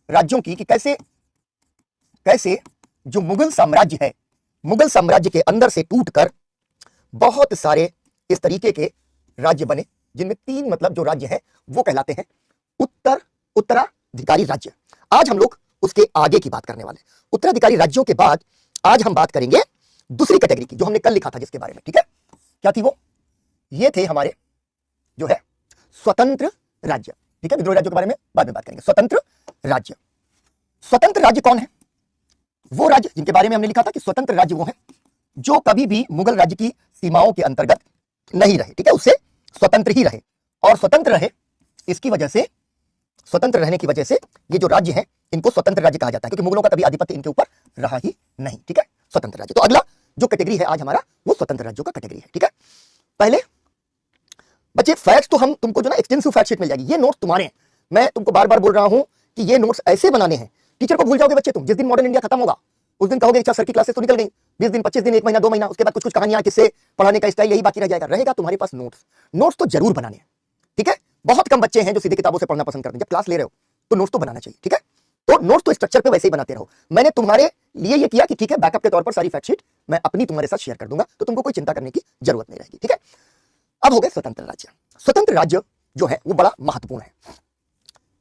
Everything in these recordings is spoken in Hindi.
राज्यों की कि कैसे कैसे जो मुगल साम्राज्य है, मुगल साम्राज्य के अंदर से टूटकर बहुत सारे इस तरीके के राज्य बने, जिनमें 3 मतलब जो राज्य है वो कहलाते हैं उत्तराधिकारी राज्य। आज हम लोग उसके आगे की बात करने वाले। उत्तराधिकारी राज्यों के बाद आज हम बात करेंगे दूसरी कैटेगरी की, जो हमने कल लिखा था जिसके बारे में। ठीक है, क्या थी वो? ये थे हमारे जो है स्वतंत्र राज्य। ठीक है, विद्रोही राज्यों के बारे में बाद में बात करेंगे। स्वतंत्र राज्य, स्वतंत्र राज्य कौन है? वो राज्य जिनके बारे में हमने लिखा था कि स्वतंत्र राज्य वो है जो कभी भी मुगल राज्य की सीमाओं के अंतर्गत नहीं रहे। ठीक है, उससे स्वतंत्र ही रहे, और स्वतंत्र रहे इसकी वजह से, स्वतंत्र रहने की वजह से ये जो राज्य है इनको स्वतंत्र राज्य कहा जाता है, क्योंकि मुगलों का कभी आधिपत्य इनके ऊपर रहा ही नहीं। ठीक है, स्वतंत्र राज्य। तो अगला जो कैटेगरी है आज हमारा, वो स्वतंत्र राज्यों का कैटेगरी है। ठीक है, पहले बच्चे फैक्ट्स तो हम तुमको जो ना एक्सटेंसिव फैक्ट शीट मिल जाएगी, ये नोट्स तुम्हारे हैं। मैं तुमको बार बार बोल रहा हूं कि ये नोट्स ऐसे बनाने हैं, टीचर को भूल जाओगे बच्चे तुम। जिस दिन मॉडर्न इंडिया खत्म होगा उस दिन कहोगे अच्छा सर की क्लासेस तो निकल गई, 20 दिन 25 दिन 1 महीना 2 महीना, उसके बाद कुछ कुछ कहानियां, किससे पढ़ाने का स्टाइल, यही बाकी रह जाएगा। रहेगा तुम्हारे पास नोट्स। नोट्स तो जरूर बनाने हैं। ठीक है, बहुत कम बच्चे हैं जो सीधे किताबों से पढ़ना पसंद करते हैं। जब क्लास ले रहे हो तो नोट्स तो बनाना चाहिए। ठीक है, तो नोट्स तो स्ट्रक्चर पे वैसे ही बनाते रहो। मैंने तुम्हारे लिए ये किया कि ठीक है, बैकअप के तौर पर सारी फैक्ट शीट मैं अपनी तुम्हारे साथ शेयर कर दूंगा, तो तुमको कोई चिंता करने की जरूरत नहीं रहेगी। ठीक है, अब हो गए स्वतंत्र राज्य। स्वतंत्र राज्य जो है वो बड़ा महत्वपूर्ण है।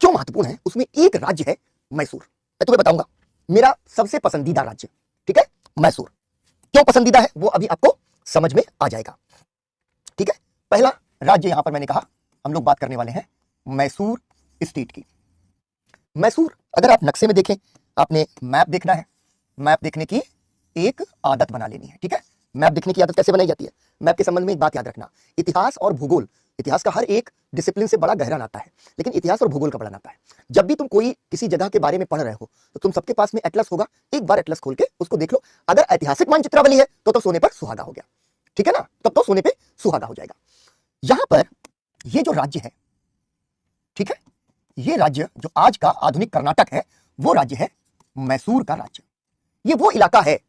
क्यों महत्वपूर्ण है? उसमें एक राज्य है मैसूर। मैं तुम्हें बताऊंगा, मेरा सबसे पसंदीदा राज्य। ठीक है, मैसूर। क्यों पसंदीदा है वो अभी आपको समझ में आ जाएगा। ठीक है, पहला राज्य यहां पर मैंने कहा हम लोग बात करने वाले हैं मैसूर स्टेट की। मैसूर, अगर आप नक्शे में देखें, आपने मैप देखना है। मैप देखने की एक आदत बना लेनी है। ठीक है, मैप देखने की आदत कैसे बनाई जाती है? मैप के संबंध में एक बात याद रखना, इतिहास और भूगोल, इतिहास का हर एक डिसिप्लिन से बड़ा गहरा नाता है, लेकिन इतिहास और भूगोल का बड़ा नाता है। जब भी तुम कोई किसी जगह के बारे में पढ़ रहे हो तो तुम सबके पास में एटलस होगा, एक बार एटलस खोल के उसको देख लो। अगर ऐतिहासिक मानचित्रावली है तो सोने पर सुहागा हो गया। ठीक है ना, तब तो सोने पे सुहागा हो जाएगा। यहां पर ये जो राज्य है, ठीक है, ये राज्य जो आज का आधुनिक कर्नाटक है, वो राज्य है मैसूर का राज्य। ये वो इलाका है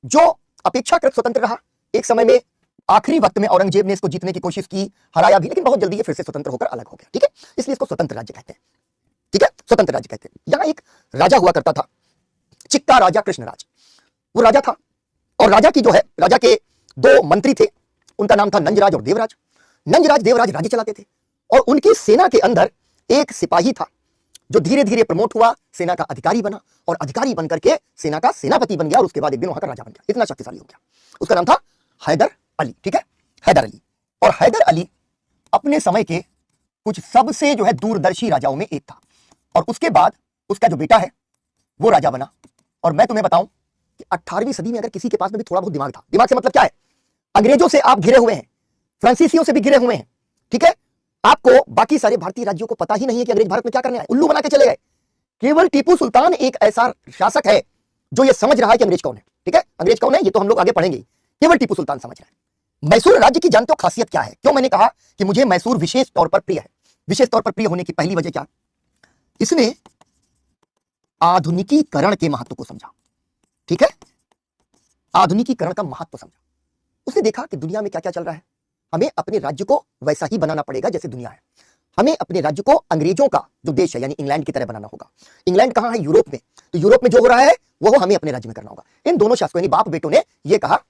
जो अपेक्षाकृत स्वतंत्र रहा। एक समय में आखिरी वक्त में औरंगजेब ने इसको जीतने की कोशिश की, हराया भी, लेकिन बहुत जल्दी ये फिर से स्वतंत्र होकर अलग हो गया। ठीक है, इसलिए इसको स्वतंत्र राज्य कहते हैं। ठीक है, स्वतंत्र राज्य कहते हैं। यहां एक राजा हुआ करता था, चिक्का राजा कृष्णराज। वो राजा था, और राजा की जो है, राजा के 2 मंत्री थे, उनका नाम था नंजराज और देवराज। नंजराज देवराज राज्य चलाते थे, और उनकी सेना के अंदर एक सिपाही था जो धीरे धीरे प्रमोट हुआ, सेना का अधिकारी बना, और अधिकारी बनकर के सेना का सेनापति बन गया, और उसके बाद एक दिन वहां का राजा बन गया। इतना शक्तिशाली हो गया। उसका नाम था हैदर अली। ठीक है, हैदर अली। और हैदर अली अपने समय के कुछ सबसे जो है दूरदर्शी राजाओं में एक था, और उसके बाद उसका जो बेटा है वो राजा बना। और मैं तुम्हें बताऊं कि 18वीं सदी में अगर किसी के पास में भी थोड़ा बहुत दिमाग था, दिमाग से मतलब क्या है? अंग्रेजों से आप घिरे हुए हैं, फ्रांसीसियों से भी घिरे हुए हैं। ठीक है, आपको बाकी सारे भारतीय राज्यों को पता ही नहीं है कि अंग्रेज भारत में क्या करने आए, उल्लू बना के चले गए। केवल टीपू सुल्तान एक ऐसा शासक है जो ये समझ रहा है कि अंग्रेज कौन है। ठीक है, अंग्रेज कौन है ये तो हम लोग आगे पढ़ेंगे, केवल टीपू सुल्तान समझ रहा है। मैसूर राज्य की जानते हो खासियत क्या है? क्यों मैंने कहा कि मुझे मैसूर विशेष तौर पर प्रिय है? विशेष तौर पर प्रिय होने की पहली वजह क्या? इसने आधुनिकीकरण के महत्व को समझा। ठीक है, आधुनिकीकरण का महत्व समझा। उसने देखा कि दुनिया में क्या क्या चल रहा है, हमें अपने राज्य को वैसा ही बनाना पड़ेगा जैसे दुनिया है। हमें अपने राज्य को अंग्रेजों का जो देश है यानी इंग्लैंड की तरह बनाना होगा। इंग्लैंड कहां है? यूरोप में। तो यूरोप में जो हो रहा है वो हमें अपने राज्य में करना होगा। इन दोनों शासकों यानी बाप बेटों ने यह कहा।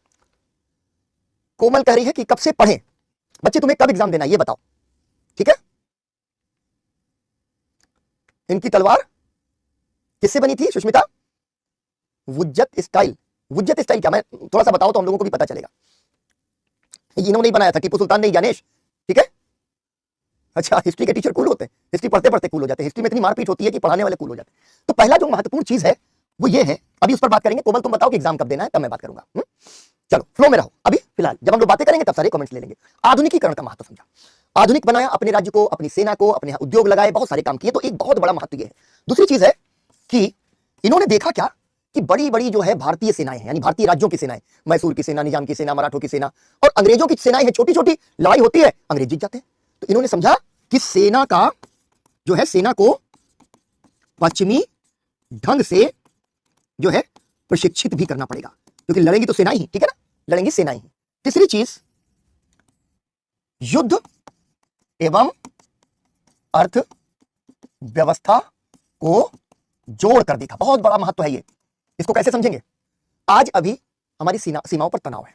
कोमल कह रही है कि कब से पढ़ें बच्चे, तुम्हें कब एग्जाम देना ये बताओ। ठीक है, इनकी तलवार किससे बनी थी सुष्मिता? वुज्जत स्टाइल। वुज्जत स्टाइल क्या, मैं थोड़ा सा बताओ तो हम लोगों को भी पता चलेगा। इन्होंने नहीं बनाया था, टीपू सुल्तान नहीं, ज्ञानेश। ठीक है, अच्छा, हिस्ट्री के टीचर कूल होते हैं, हिस्ट्री पढ़ते पढ़ते कूल हो जाते हैं। हिस्ट्री में इतनी मारपीट होती है कि पढ़ाने वाले कूल हो जाते हैं। तो पहला जो महत्वपूर्ण चीज है वो ये है, अभी उस पर बात करेंगे। कोमल तुम बताओ कि एग्जाम कब देना है, तब मैं बात करूंगा। चलो फ्लो में रहो। अभी फिलहाल जब हम लोग बातें करेंगे तब सारे कमेंट्स ले लेंगे। आधुनिकीकरण का महत्व समझा, आधुनिक बनाया अपने राज्य को, अपनी सेना को, अपने उद्योग लगाए, बहुत सारे काम किए। तो एक बहुत बड़ा महत्व ये है। दूसरी चीज है कि इन्होंने देखा क्या कि बड़ी बड़ी जो है भारतीय सेनाएं हैं, यानी भारतीय राज्यों की सेनाएं, मैसूर की सेना, निजाम की सेना, मराठों की सेना, और अंग्रेजों की सेनाएं हैं, छोटी छोटी लड़ाई होती है, अंग्रेज जीत जाते हैं। तो इन्होंने समझा कि सेना का जो है, सेना को पश्चिमी ढंग से जो है प्रशिक्षित भी करना पड़ेगा, क्योंकि लड़ेंगी तो सेना ही। ठीक है ना, लड़ेंगी सेना ही। तीसरी चीज, युद्ध एवं अर्थव्यवस्था को जोड़ कर देखा। बहुत बड़ा महत्व है ये, इसको कैसे समझेंगे? आज अभी हमारी सीमाओं पर तनाव है,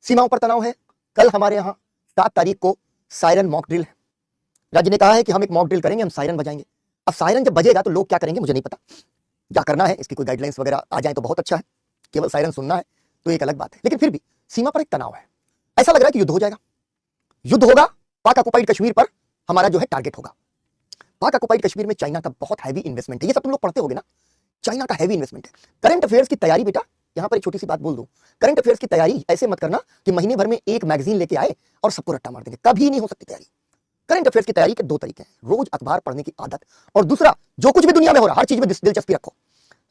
सीमाओं पर तनाव है। कल हमारे यहां 7 तारीख को सायरन मॉक ड्रिल है। राज्य ने कहा है कि हम एक मॉक ड्रिल करेंगे, हम सायरन बजाएंगे। अब सायरन जब बजेगा तो लोग क्या करेंगे मुझे नहीं पता, क्या करना है इसकी कोई गाइडलाइंस वगैरह आ जाए तो बहुत अच्छा है, केवल सायरन सुनना है तो एक अलग बात है। लेकिन फिर भी सीमा पर एक तनाव है, ऐसा लग रहा है कि युद्ध हो जाएगा, युद्ध होगा। पाक ऑक्युपाइड कश्मीर पर हमारा जो है टारगेट होगा। पाक ऑक्युपाइड कश्मीर में चाइना का बहुत हैवी इन्वेस्टमेंट है, ये सब तुम लोग पढ़ते होगे ना, चाइना का हैवी इन्वेस्टमेंट है। करंट अफेयर्स की तैयारी बेटा, यहां पर एक छोटी सी बात बोल दूं, करंट अफेयर्स की तैयारी ऐसे मत करना कि महीने भर में एक मैगजीन लेके आए और सबको रट्टा मार देंगे, कभी नहीं हो सकती तैयारी। करंट अफेयर्स की तैयारी के 2 तरीके हैं, रोज अखबार पढ़ने की आदत, और दूसरा जो कुछ भी दुनिया में हो रहा है हर चीज में दिलचस्पी रखो।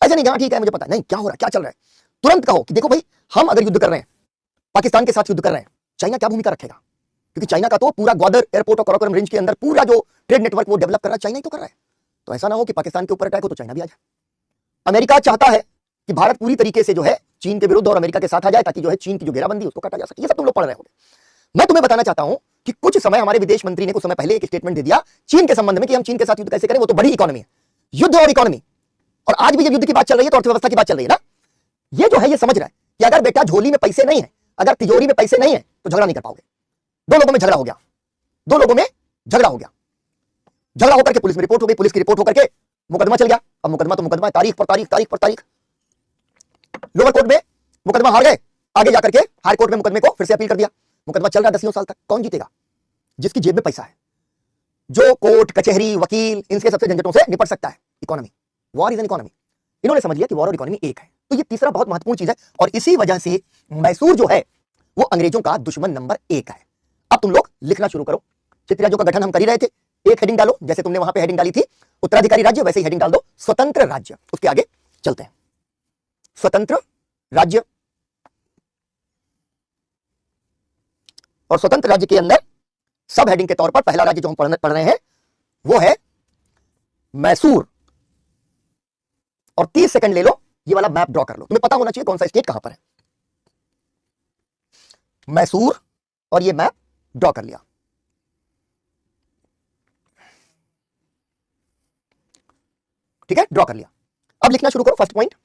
ऐसा नहीं, ठीक है मुझे पता नहीं क्या हो रहा है, क्या चल रहा है, तुरंत कहो कि देखो भाई हम अगर युद्ध कर रहे हैं, पाकिस्तान के साथ युद्ध कर रहे हैं, चाइना क्या भूमिका रखेगा? क्योंकि चाइना का तो पूरा ग्वादर एयरपोर्ट और कराकोरम रेंज के अंदर पूरा जो ट्रेड नेटवर्क वो डेवलप कर रहा है, चाइना ही तो कर रहा है। तो ऐसा ना हो कि पाकिस्तान के ऊपर अटैक हो तो चाइना भी आ जाए। अमेरिका चाहता है कि भारत पूरी तरीके से जो है चीन के विरुद्ध और अमेरिका के साथ आ जाए, ताकि जो है चीन की जो घेराबंदी उसको काटा जा सके। ये सब तुम लोग पढ़ रहे होंगे। मैं तुम्हें बताना चाहता हूं कि कुछ समय हमारे विदेश मंत्री ने कुछ समय पहले एक स्टेटमेंट दे दिया चीन के संबंध में कि हम चीन के साथ युद्ध कैसे करें, वो तो बड़ी इकोनॉमी है, युद्ध और इकोनॉमी। और आज भी जब युद्ध की बात चल रही है तो अर्थव्यवस्था की बात चल रही है ना। ये जो है ये समझ रहा है कि अगर बेटा झोली में पैसे नहीं है, अगर तिजोरी में पैसे नहीं है तो झगड़ा नहीं कर पाओगे। 2 लोगों में झगड़ा हो गया, 2 लोगों में झगड़ा हो गया, झगड़ा होकर के पुलिस में रिपोर्ट हो गई, पुलिस की रिपोर्ट होकर के मुकदमा चल गया। अब मुकदमा तो मुकदमा है, तारीख पर तारीख, तारीख पर तारीख। लोअर कोर्ट में मुकदमा हार गए, आगे जाकर के हाई कोर्ट में मुकदमे को फिर से अपील कर दिया, मुकदमा चल रहा है 10 साल तक। कौन जीतेगा? जिसकी जेब में पैसा है, जो कोर्ट कचहरी वकील इनके सबसे झंझटों से निपट सकता है। Economy, war is an economy. इन्होंने समझ लिया कि वॉर और इकोनॉमी एक है। तो ये तीसरा बहुत महत्वपूर्ण चीज है, और इसी वजह से मैसूर जो है वो अंग्रेजों का दुश्मन नंबर 1 है। अब तुम लोग लिखना शुरू करो। क्षेत्रीय राज्यों का गठन हम कर ही रहे थे, एक हेडिंग डालो, जैसे तुमने वहां पे हेडिंग डाली थी उत्तराधिकारी राज्य, वैसे ही हेडिंग डाल दो स्वतंत्र राज्य। उसके आगे चलते हैं, स्वतंत्र राज्य। और स्वतंत्र राज्य के अंदर सब हेडिंग के तौर पर पहला राज्य जो हम पढ़ रहे हैं वो है मैसूर। और 30 सेकंड ले लो, ये वाला मैप ड्रॉ कर लो। तुम्हें पता होना चाहिए कौन सा स्टेट कहां पर है। मैसूर, और ये मैप ड्रॉ कर लिया। ठीक है, ड्रॉ कर लिया। अब लिखना शुरू करो। First point,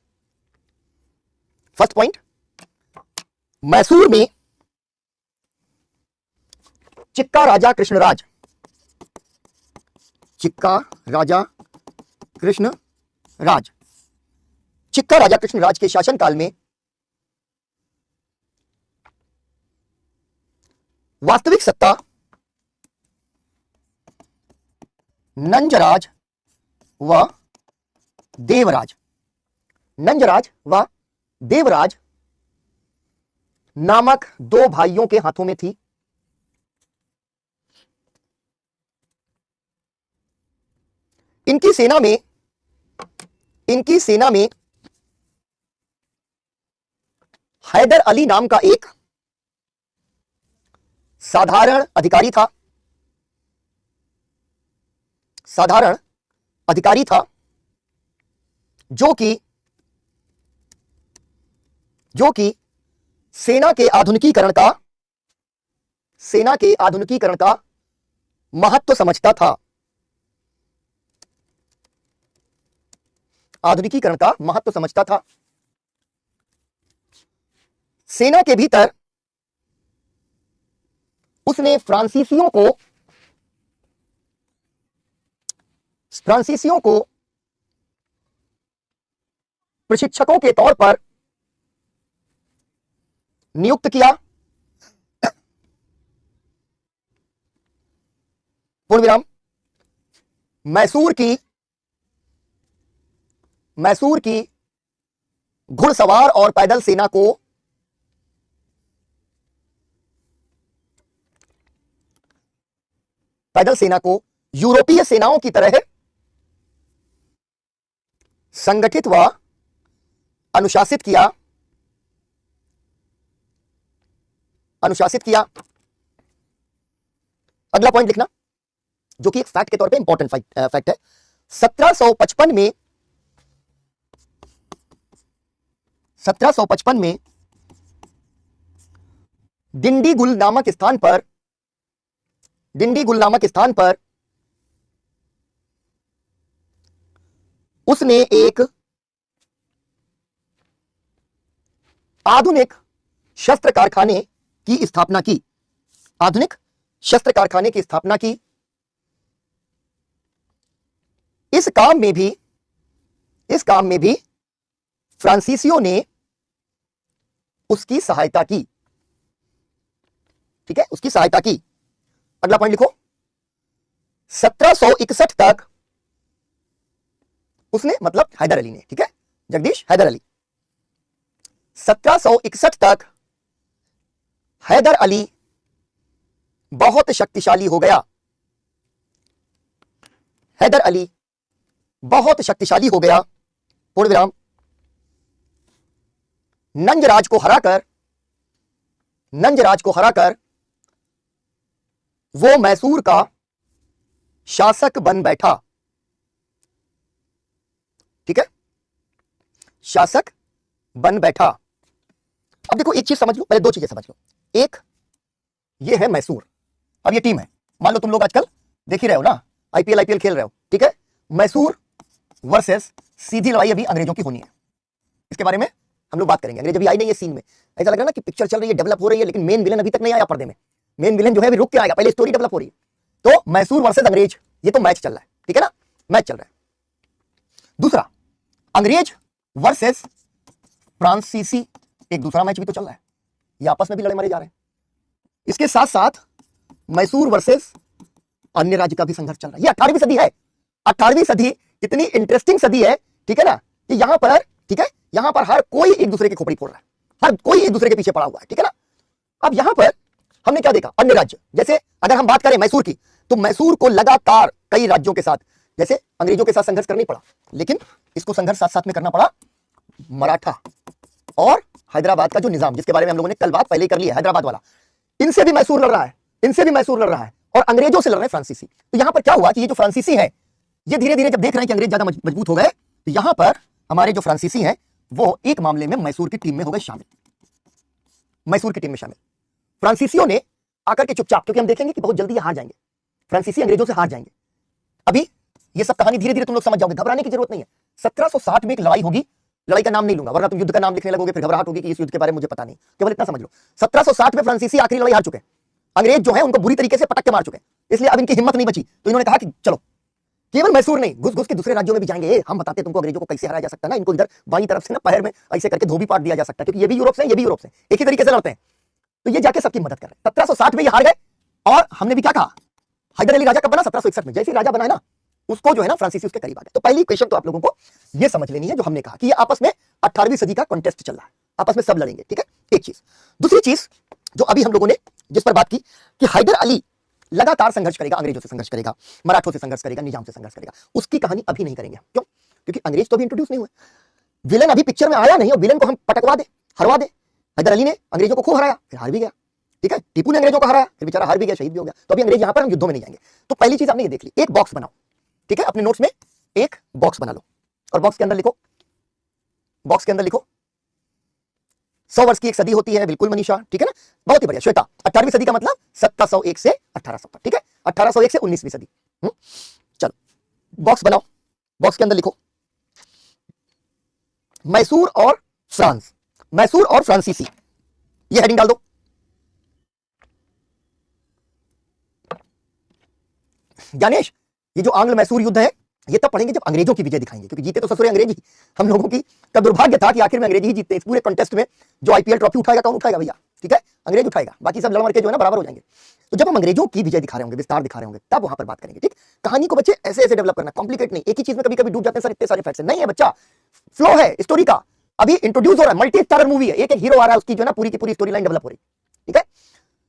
first point, Mysore में चिक्का राजा कृष्णराज, चिक्का राजा कृष्णराज, चिक्का राजा कृष्णराज के शासनकाल में वास्तविक सत्ता नंजराज व देवराज, नंजराज व देवराज नामक 2 भाइयों के हाथों में थी। इनकी सेना में हैदर अली नाम का एक साधारण अधिकारी था, साधारण अधिकारी था, जो कि सेना के आधुनिकीकरण का महत्व समझता था, आधुनिकीकरण का महत्व समझता था। सेना के भीतर उसने फ्रांसीसियों को प्रशिक्षकों के तौर पर नियुक्त किया। पूर्ण विराम। मैसूर की घुड़सवार और पैदल सेना को यूरोपीय सेनाओं की तरह संगठित व अनुशासित किया। अगला पॉइंट लिखना, जो कि एक फैक्ट के तौर पे इंपॉर्टेंट फैक्ट है। 1755 में डिंडीगुल नामक स्थान पर उसने एक आधुनिक शस्त्र कारखाने की स्थापना की। आधुनिक शस्त्र कारखाने की स्थापना की। इस काम में भी फ्रांसीसियों ने उसकी सहायता की। ठीक है, उसकी सहायता की। अगला पॉइंट लिखो, 1761 तक उसने, मतलब हैदर अली ने, ठीक है, जगदीश हैदर अली, 1761 तक हैदर अली बहुत शक्तिशाली हो गया। हैदर अली बहुत शक्तिशाली हो गया, पूर्ण विराम। नंजराज को हराकर वो मैसूर का शासक बन बैठा। ठीक है, शासक बन बैठा। अब देखो एक चीज समझ लो, पहले दो चीजें समझ लो। एक, ये है मैसूर। अब ये टीम है, मान लो तुम लोग आजकल देख ही रहे हो ना, आईपीएल खेल रहे हो, ठीक है। मैसूर वर्सेस सीधी लड़ाई अभी अंग्रेजों की होनी है, इसके बारे में हम लोग बात करेंगे। अंग्रेज अभी आई नहीं है सीन में, ऐसा लग रहा है ना कि पिक्चर चल रही है, डेवलप हो रही है, लेकिन मेन विलन अभी तक नहीं आया पर्दे में। मेन विलन जो है अभी रुक के आएगा, पहले स्टोरी डेवलप हो रही है। तो मैसूर वर्सेस अंग्रेज, ये तो मैच चल रहा है, ठीक है ना, मैच चल रहा है। दूसरा, अंग्रेज वर्सेस फ्रांसीसी, एक दूसरा मैच भी तो चल रहा है, ये आपस में भी लड़े मारे जा रहे हैं। इसके साथ साथ मैसूर वर्सेस अन्य राज्य का भी संघर्ष चल रहा है। ये 18वीं सदी है। 18वीं सदी कितनी इंटरेस्टिंग सदी है, ठीक है ना, कि यहां पर, ठीक है, यहां पर हर कोई एक दूसरे की खोपड़ी फोड़ रहा है, हर कोई एक दूसरे के पीछे पड़ा हुआ है, ठीक है ना। अब यहां पर हमने क्या देखा, अन्य राज्य, जैसे अगर हम बात करें मैसूर की, तो मैसूर को लगातार कई राज्यों के साथ, जैसे अंग्रेजों के साथ संघर्ष करना पड़ा, लेकिन इसको संघर्ष साथ साथ में करना पड़ा मराठा और हैदराबाद का जो निजाम, जिसके बारे में हम लोगों ने कल बात पहले ही कर ली है, हैदराबाद वाला, इनसे भी मैसूर लड़ रहा है, इनसे भी मैसूर लड़ रहा है, और अंग्रेजों से लड़ रहे हैं फ्रांसीसी। तो यहां पर क्या हुआ कि ये जो फ्रांसीसी है, ये धीरे धीरे जब देख रहे हैं कि अंग्रेज ज्यादा मजबूत हो गए, तो यहां पर हमारे जो फ्रांसीसी हैं वो एक मामले में मैसूर की टीम में हो गए शामिल, मैसूर की टीम में शामिल। फ्रांसीसियों ने आकर के चुपचाप, क्योंकि हम देखेंगे कि बहुत जल्दी ये हार जाएंगे, फ्रांसीसी अंग्रेजों से हार जाएंगे। अभी ये सब कहानी धीरे धीरे तुम लोग समझ जाओगे, घबराने की जरूरत नहीं है। 1760 में एक लड़ाई होगी, लड़ाई का नाम नहीं लूंगा वरना तुम युद्ध का नाम लिखने लगोगे, फिर घबराहट होगी कि इस युद्ध के बारे में मुझे पता नहीं। केवल इतना समझ लो, 1760 में फ्रांसीसी आखिरी लड़ाई हार चुके हैं, अंग्रेज जो है उनको बुरी तरीके से पटक के मार चुके हैं, इसलिए अब इनकी हिम्मत नहीं बची। तो इन्होंने कहा कि चलो केवल मैसूर नहीं, घुस घुस के दूसरे राज्यों में भी जाएंगे, हम बताते तुमको अंग्रेजों को कैसे हराया जा सकता है ना। इनको इधर बाईं तरफ से ना पैर में ऐसे करके धोबी पाट दिया जा सकता है, क्योंकि ये भी यूरोप से, ये भी यूरोप से, एक ही तरीके से लड़ते हैं। तो ये जाके सबकी मदद कर रहे हैं। 1760 में ये हार गए, और हमने भी क्या कहा, हैदर अली राजा कब बना, 1761 में। जैसे राजा बना है ना, उसको जो है ना फ्रांसीसी उसके करीब आ गए। तो पहली क्वेश्चन तो आप लोगों को ये समझ लेनी है, जो हमने कहा कि ये आपस में 18वीं सदी का कॉन्टेस्ट चल रहा है, आपस में सब लड़ेंगे, ठीक है, एक चीज। दूसरी चीज जो अभी हम लोगों ने जिस पर बात की कि हैदर अली लगातार संघर्ष करेगा, अंग्रेजों से संघर्ष करेगा, मराठों से संघर्ष करेगा, निजाम से संघर्ष करेगा, उसकी कहानी अभी नहीं करेंगे। क्यों? क्योंकि अंग्रेज तो अभी इंट्रोड्यूस नहीं हुए, विलन अभी पिक्चर में आया नहीं, और विलन को हम पटकवा दे, हरवा दे। हैदर अली ने अंग्रेजों को खूब हराया, फिर हार भी गया, ठीक है। टीपू ने अंग्रेजों को हराया, फिर बेचारा हार भी गया, शहीद भी हो गया। तो अभी अंग्रेज यहां पर हम युद्धों में नहीं जाएंगे। तो पहली चीज आपने ये देख ली, एक बॉक्स बनाओ, ठीक है, अपने नोट्स में एक बॉक्स बना लो, और बॉक्स के अंदर लिखो, बॉक्स के अंदर लिखो 100 वर्ष की एक सदी होती है, बिल्कुल मनीषा, ठीक है ना, बहुत ही बढ़िया श्वेता। 18वीं सदी का मतलब 1701 से 1800 तक, ठीक है, 1801 से 19वीं सदी। चलो बॉक्स बनाओ, बॉक्स के अंदर लिखो मैसूर और फ्रांस, मैसूर और फ्रांसीसी, ये हेडिंग डाल दो। ज्ञानेश, ये जो आंग्ल मैसूर युद्ध है, ये तब पढ़ेंगे जब अंग्रेजों की विजय दिखाएंगे, क्योंकि जीते तो ससुरे अंग्रेज ही। हम लोगों की का दुर्भाग्य था कि आखिर में अंग्रेज ही जीतते। इस पूरे कॉन्टेस्ट में जो आईपीएल ट्रॉफी उठाएगा कौन उठाएगा भैया, ठीक है, अंग्रेज उठाएगा, बाकी सब लड़ मर के जो है ना बराबर हो जाएंगे। तो जब हम अंग्रेजों की विजय दिखा रहे होंगे, विस्तार दिखा रहे होंगे, तब वहां पर बात करेंगे, ठीक। कहानी को बच्चे ऐसे ऐसे डेवलप करना, कॉम्प्लिकेट नहीं, एक ही चीज में कभी कभी डूब जाते हैं सर, इतने सारे फैक्ट्स नहीं है बच्चा, फ्लो है स्टोरी का। अभी इंट्रोड्यूस हो रहा है, मल्टी स्टारर मूवी है, एक एक हीरो आ रहा है, उसकी जो है ना पूरी की पूरी स्टोरी लाइन डेवलप हो रही, ठीक है।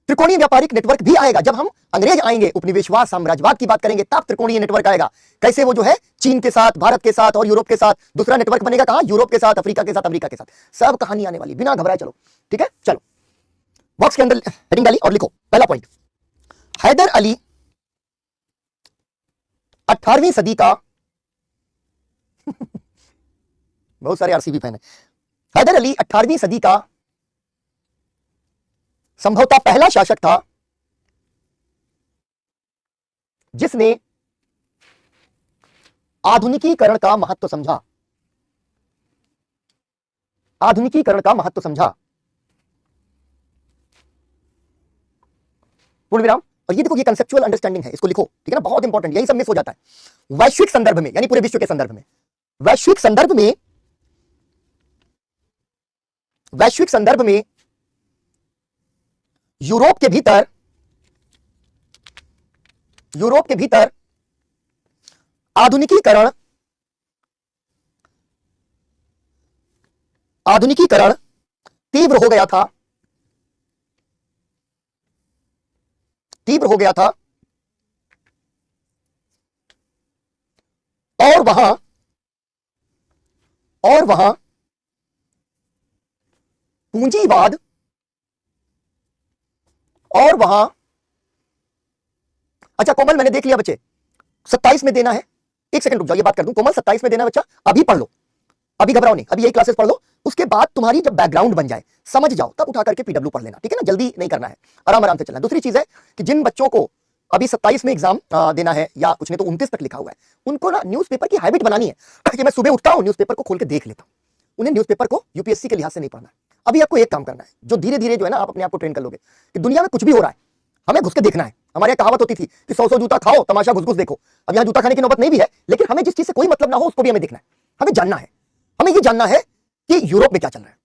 त्रिकोणीय व्यापारिक नेटवर्क भी आएगा, जब हम अंग्रेज आएंगे, उपनिवेशवाद साम्राज्यवाद की बात करेंगे, तब त्रिकोणीय नेटवर्क आएगा। कैसे वो जो है चीन के साथ, भारत के साथ और यूरोप के साथ दूसरा नेटवर्क बनेगा, कहां, यूरोप के साथ, अफ्रीका के साथ, अमेरिका के साथ, सब कहानी आने वाली, बिना घबराए चलो, ठीक है। चलो बॉक्स के अंदर हेडिंग डाली और लिखो पहला पॉइंट, हैदर अली 18वीं सदी का बहुत सारे आरसीबी फैन है। हैदर अली 18वीं सदी का संभवतः पहला शासक था जिसने आधुनिकीकरण का महत्व समझा, आधुनिकीकरण का महत्व समझा, पूर्ण विराम। और ये देखो, ये कंसेप्चुअल अंडरस्टैंडिंग है, इसको लिखो, ठीक है ना, बहुत इंपॉर्टेंट, यही सब मिस हो जाता है। वैश्विक संदर्भ में, यानी पूरे विश्व के संदर्भ में, वैश्विक संदर्भ में, वैश्विक संदर्भ में यूरोप के भीतर, यूरोप के भीतर आधुनिकीकरण, आधुनिकीकरण तीव्र हो गया था, तीव्र हो गया था, और वहां, और वहां पूंजीवाद, और वहां, अच्छा कोमल मैंने देख लिया बच्चे, 27 में देना है, एक सेकंड रुक जाओ, ये बात कर दूं। कोमल 27 में देना बच्चा, अभी पढ़ लो, अभी घबराओ नहीं, अभी यही क्लासेस पढ़ लो, उसके बाद तुम्हारी जब बैकग्राउंड बन जाए, समझ जाओ, तब उठा करके पीडब्ल्यू पढ़ लेना, ठीक है ना, जल्दी नहीं करना है, आराम आराम से चलना। दूसरी चीज है कि जिन बच्चों को अभी 27 में एग्जाम देना है, या कुछ नहीं तो 29 तक लिखा हुआ है, उनको ना न्यूज़पेपर की हैबिट बनानी है कि मैं सुबह उठता हूं, न्यूज़पेपर को खोल के देख लेता हूं। उन्हें न्यूज़पेपर को यूपीएससी के लिहाज से नहीं पढ़ना है। अभी आपको एक काम करना है, जो धीरे धीरे जो है ना आप अपने आप को ट्रेन कर लोगे कि दुनिया में कुछ भी हो रहा है, हमें घुस के देखना है। हमारे यहाँ कहावत होती थी कि 100 जूता खाओ, तमाशा घुस घुस देखो। अब यहाँ जूता खाने की नौबत नहीं भी है, लेकिन हमें जिस चीज से कोई मतलब ना हो उसको भी हमें देखना है, हमें जानना है। हमें ये जानना है कि यूरोप में क्या चल रहा है,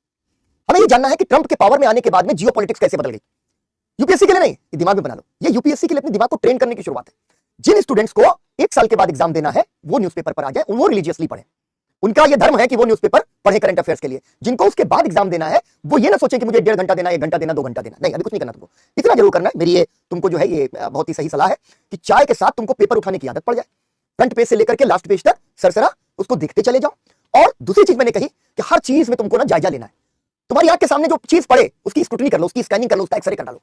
हमें ये जानना है कि ट्रंप के पावर में आने के बाद में जियोपॉलिटिक्स कैसे बदल गई। यूपीएससी के लिए नहीं, ये दिमाग में बना लो, ये यूपीएससी के लिए अपने दिमाग को ट्रेन करने की शुरुआत है। जिन स्टूडेंट्स को 1 साल के बाद एग्जाम देना है, वो न्यूज़पेपर पर आ जाए, वो रिलीजियसली पढ़े, उनका ये धर्म है कि वो न्यूज़पेपर पढ़े करंट अफेयर्स के लिए। जिनको उसके बाद एग्जाम देना है, वो ये ना सोचे कि मुझे 1.5 घंटा देना, 1 घंटा देना, 2 घंटा देना, नहीं, अभी कुछ नहीं करना तुमको। इतना जरूर करना है, मेरी ये तुमको जो है ये बहुत ही सही सलाह है कि चाय के साथ तुमको पेपर उठाने की आदत पड़ जाए, फ्रंट पेज से लेकर के लास्ट पेज तक सरसरा उसको देखते चले जाओ। और दूसरी चीज मैंने कही कि हर चीज में तुमको ना जायजा लेना है। तुम्हारी आंख के सामने जो चीज पड़े उसकी स्क्रूटनी कर लो, उसकी स्कैनिंग कर लो, उसका एक्सरे कर डालो।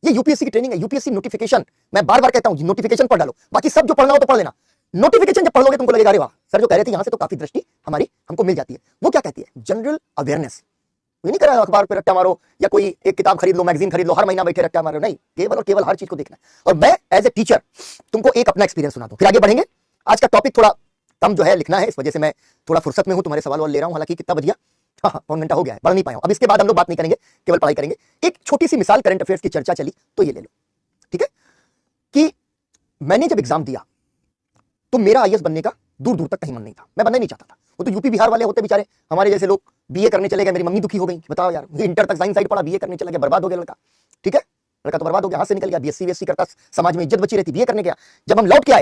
ये यूपीएससी की ट्रेनिंग है, यूपीएससी नोटिफिकेशन, मैं बार बार कहता हूं नोटिफिकेशन पढ़ डालो, बाकी सब जो पढ़ना हो तो पढ़ लेना। नोटिफिकेशन जब पढ़ लोगे तुमको लगेगा अरे वाह सर जो कह रहे थे यहां से तो काफी दृष्टि हमारी हमको मिल जाती है। वो क्या कहती है, जनरल अवेयरनेस। ये नहीं कर रहा अखबार पे रट्टा मारो या कोई एक किताब खरीद लो, मैगजीन खरीद लो, हर महीना बैठे रट्टा मारो, नहीं, केवल और केवल हर चीज को देखना है। और मैं एज ए टीचर तुमको एक अपना एक्सपीरियंस सुना दूं, फिर आगे बढ़ेंगे। आज का टॉपिक थोड़ा कम जो है लिखना है, इस वजह से मैं थोड़ा फुर्सत में हूं, तुम्हारे सवाल वाल ले रहा हूं, हालांकि कितना बज गया, हाँ, पौन घंटा हो गया है, बढ़ नहीं पाया। अब इसके बाद हम लोग बात नहीं करेंगे, केवल पढ़ाई करेंगे। एक छोटी सी मिसाल करंट अफेयर्स की चर्चा चली तो ये ले लो, ठीक है, कि मैंने जब एग्जाम दिया तो मेरा आईएएस बनने का दूर दूर तक कहीं मन नहीं था, मैं बनना नहीं चाहता था। वो तो यूपी बिहार वाले होते बेचारे, हमारे जैसे लोग बीए करने चले गए, मेरी मम्मी दुखी हो गई, बताओ यार, इंटर तक साइंस साइड पढ़ा, बीए करने चला गया, बर्बाद हो गया लड़का, ठीक है, लड़का तो बर्बाद हो गया, हाथ से निकल गया। बीएससी बीएससी करता, समाज में इज्जत बची रहती, बीए करने गया। जब हम लौट के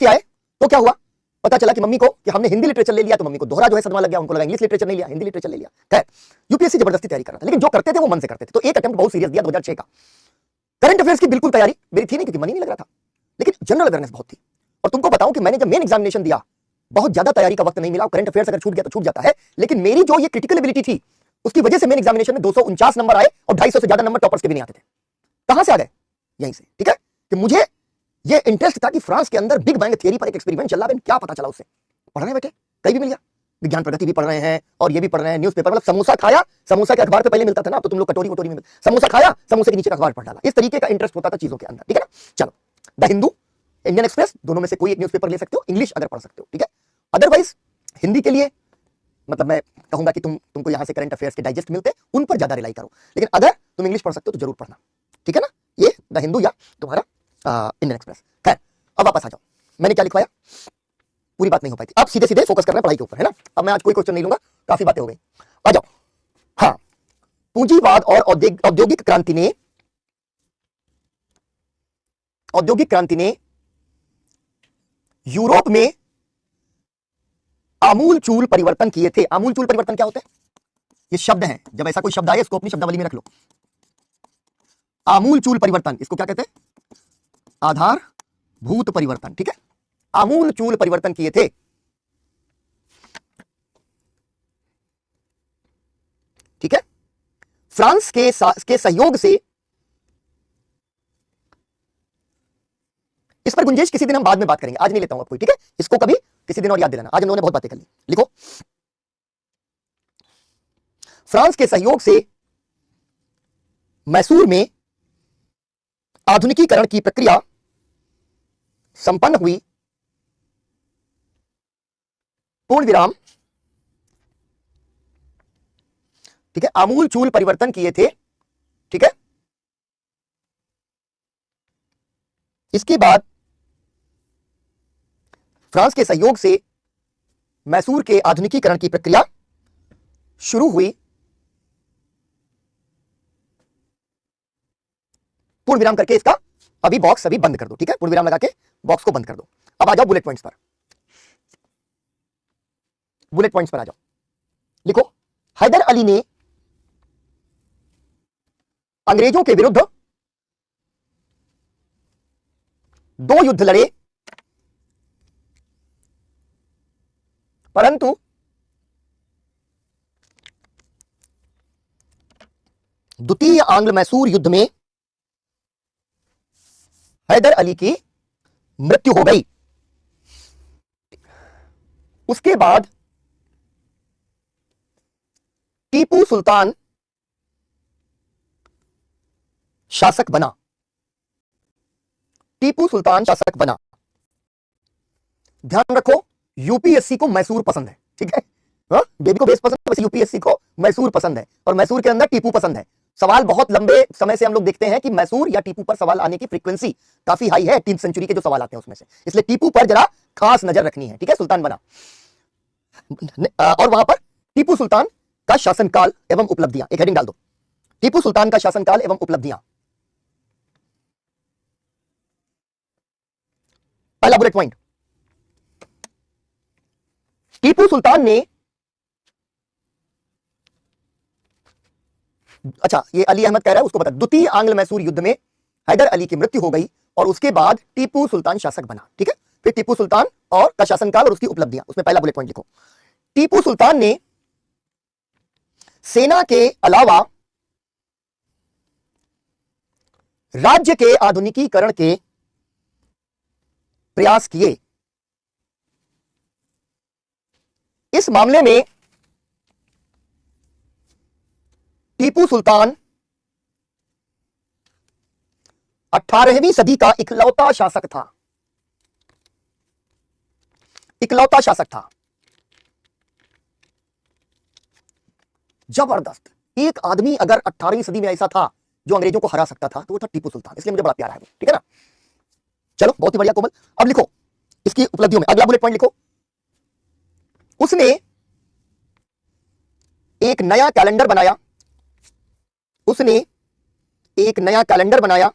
आए तो क्या हुआ, पता चला कि मम्मी को कि हमने हिंदी लिटरेचर ले लिया, तो मम्मी को दोहरा जो है सदमा लग गया, उनको लगा इंग्लिश लिटरेचर नहीं लिया, हिंदी लिटरेचर ले लिया। खैर, यूपीएससी जबरदस्ती तैयारी कर रहा था, लेकिन जो करते थे वो मन से करते थे। तो एक अटेम्प्ट बहुत सीरियस दिया 2006 का। करंट अफेयर्स की बिल्कुल तैयारी मेरी थी नहीं, क्योंकि मन ही नहीं लग रहा था, लेकिन जनरल अवेयरनेस बहुत थी। और तुमको बताऊं कि मैंने जब मेन एग्जामिनेशन दिया, बहुत ज्यादा तैयारी का वक्त नहीं मिला। करंट अफेयर्स अगर छूट गया तो छूट जाता है, लेकिन मेरी जो ये क्रिटिकल एबिलिटी थी उसकी वजह से मेन एग्जामिनेशन में 249 नंबर आए, और 250 से ज्यादा नंबर टॉपर्स के भी नहीं आते थे। कहां से आ गए, यहीं से, ठीक है, कि मुझे ये इंटरेस्ट था कि फ्रांस के अंदर बिग बैंग थियरी पर एक एक्सपेरिमेंट चल रहा है, क्या पता चला उससे, पढ़ रहे हैं बेटे, कहीं भी मिल गया, विज्ञान प्रगति भी पढ़ रहे हैं और ये भी पढ़ रहे हैं, न्यूज़पेपर, मतलब समोसा खाया, समोसा के अखबार पे पहले मिलता था ना, तो तुम लोग कटोरी कटोरी में समोसा खाया, समोसे के नीचे का अखबार पढ़ डाला, इस तरीके का इंटरेस्ट होता था चीजों के अंदर, ठीक है ना। चलो, द हिंदू, इंडियन एक्सप्रेस, दोनों में से कोई एक न्यूज़पेपर ले सकते हो, इंग्लिश अगर पढ़ सकते हो, ठीक है। अदरवाइज हिंदी के लिए मतलब मैं कहूंगा कि तुमको यहां से करंट अफेयर्स के डाइजेस्ट मिलते हैं, उन पर ज्यादा रिलाई करो, लेकिन अगर तुम इंग्लिश पढ़ सकते हो तो जरूर पढ़ना, ठीक है ना। ये द हिंदू या तुम्हारा इंडियन एक्सप्रेस। खैर, अब वापस आ जाओ, मैंने क्या लिखवाया, पूरी बात नहीं हो पाई थी, अब सीधे सीधे फोकस करना है पढ़ाई के ऊपर, है ना। अब मैं आज कोई क्वेश्चन नहीं लूंगा, काफी बातें हो गई, आ जाओ। हाँ, पूंजीवाद और औद्योगिक क्रांति ने यूरोप में आमूलचूल परिवर्तन किए थे। आमूलचूल परिवर्तन क्या होते हैं, ये शब्द हैं, जब ऐसा कोई शब्द आए इसको अपनी शब्दावली में रख लो। आमूलचूल परिवर्तन, इसको क्या कहते हैं, आधारभूत परिवर्तन, ठीक है, आमूलचूल परिवर्तन किए थे। ठीक है, फ्रांस के सहयोग से, इस पर गुंजेश किसी दिन हम बाद में बात करेंगे, आज नहीं लेता हूं आपको, ठीक है, इसको कभी किसी दिन और याद दिलाना, आज हम लोगों ने बहुत बातें कर ली। लिखो, फ्रांस के सहयोग से मैसूर में आधुनिकीकरण की प्रक्रिया संपन्न हुई पूर्ण विराम, ठीक है, आमूल चूल परिवर्तन किए थे, ठीक है। इसके बाद फ्रांस के सहयोग से मैसूर के आधुनिकीकरण की प्रक्रिया शुरू हुई। पूर्ण विराम करके इसका अभी बॉक्स अभी बंद कर दो, ठीक है, पूर्ण विराम लगा के बॉक्स को बंद कर दो। अब आ जाओ बुलेट पॉइंट्स पर, बुलेट पॉइंट्स पर आ जाओ। लिखो, हैदर अली ने अंग्रेजों के विरुद्ध 2 युद्ध लड़े, परंतु द्वितीय आंग्ल मैसूर युद्ध में हैदर अली की मृत्यु हो गई। उसके बाद टीपू सुल्तान शासक बना, टीपू सुल्तान शासक बना। ध्यान रखो, यूपीएससी को मैसूर पसंद है, ठीक है, बेबी को बेस पसंद है, वैसे यूपीएससी को मैसूर पसंद है, और मैसूर के अंदर टीपू पसंद है। सवाल बहुत लंबे समय से हम लोग देखते हैं कि मैसूर या टीपू पर सवाल आने की फ्रीक्वेंसी काफी हाई है, 18वीं सेंचुरी के जो सवाल आते हैं उसमें से, इसलिए टीपू पर जरा खास नजर रखनी है, ठीक है। सुल्तान बना, और वहां पर टीपू सुल्तान का शासनकाल एवं उपलब्धियां, एक हेडिंग डाल दो, टीपू सुल्तान का शासनकाल एवं उपलब्धियां। पहला बुलेट पॉइंट, टीपू सुल्तान ने, अच्छा ये अली अहमद कह रहा है, उसको बता, द्वितीय आंग्ल मैसूर युद्ध में हैदर अली की मृत्यु हो गई और उसके बाद टीपू सुल्तान शासक बना, ठीक है। फिर टीपू सुल्तान और का शासनकाल और उसकी उपलब्धियां, उसमें पहला बुलेट पॉइंट लिखो, टीपू सुल्तान ने सेना के अलावा राज्य के आधुनिकीकरण के प्रयास किए। इस मामले में टीपू सुल्तान 18वीं सदी का इकलौता शासक था, इकलौता शासक था। जबरदस्त, एक आदमी अगर 18वीं सदी में ऐसा था जो अंग्रेजों को हरा सकता था तो वो था टीपू सुल्तान, इसलिए मुझे बड़ा प्यारा है वो, ठीक है ना। चलो बहुत ही बढ़िया कोमल, अब लिखो इसकी उपलब्धियों में अगला बुलेट पॉइंट लिखो, उसने एक नया कैलेंडर बनाया, उसने एक नया कैलेंडर बनाया,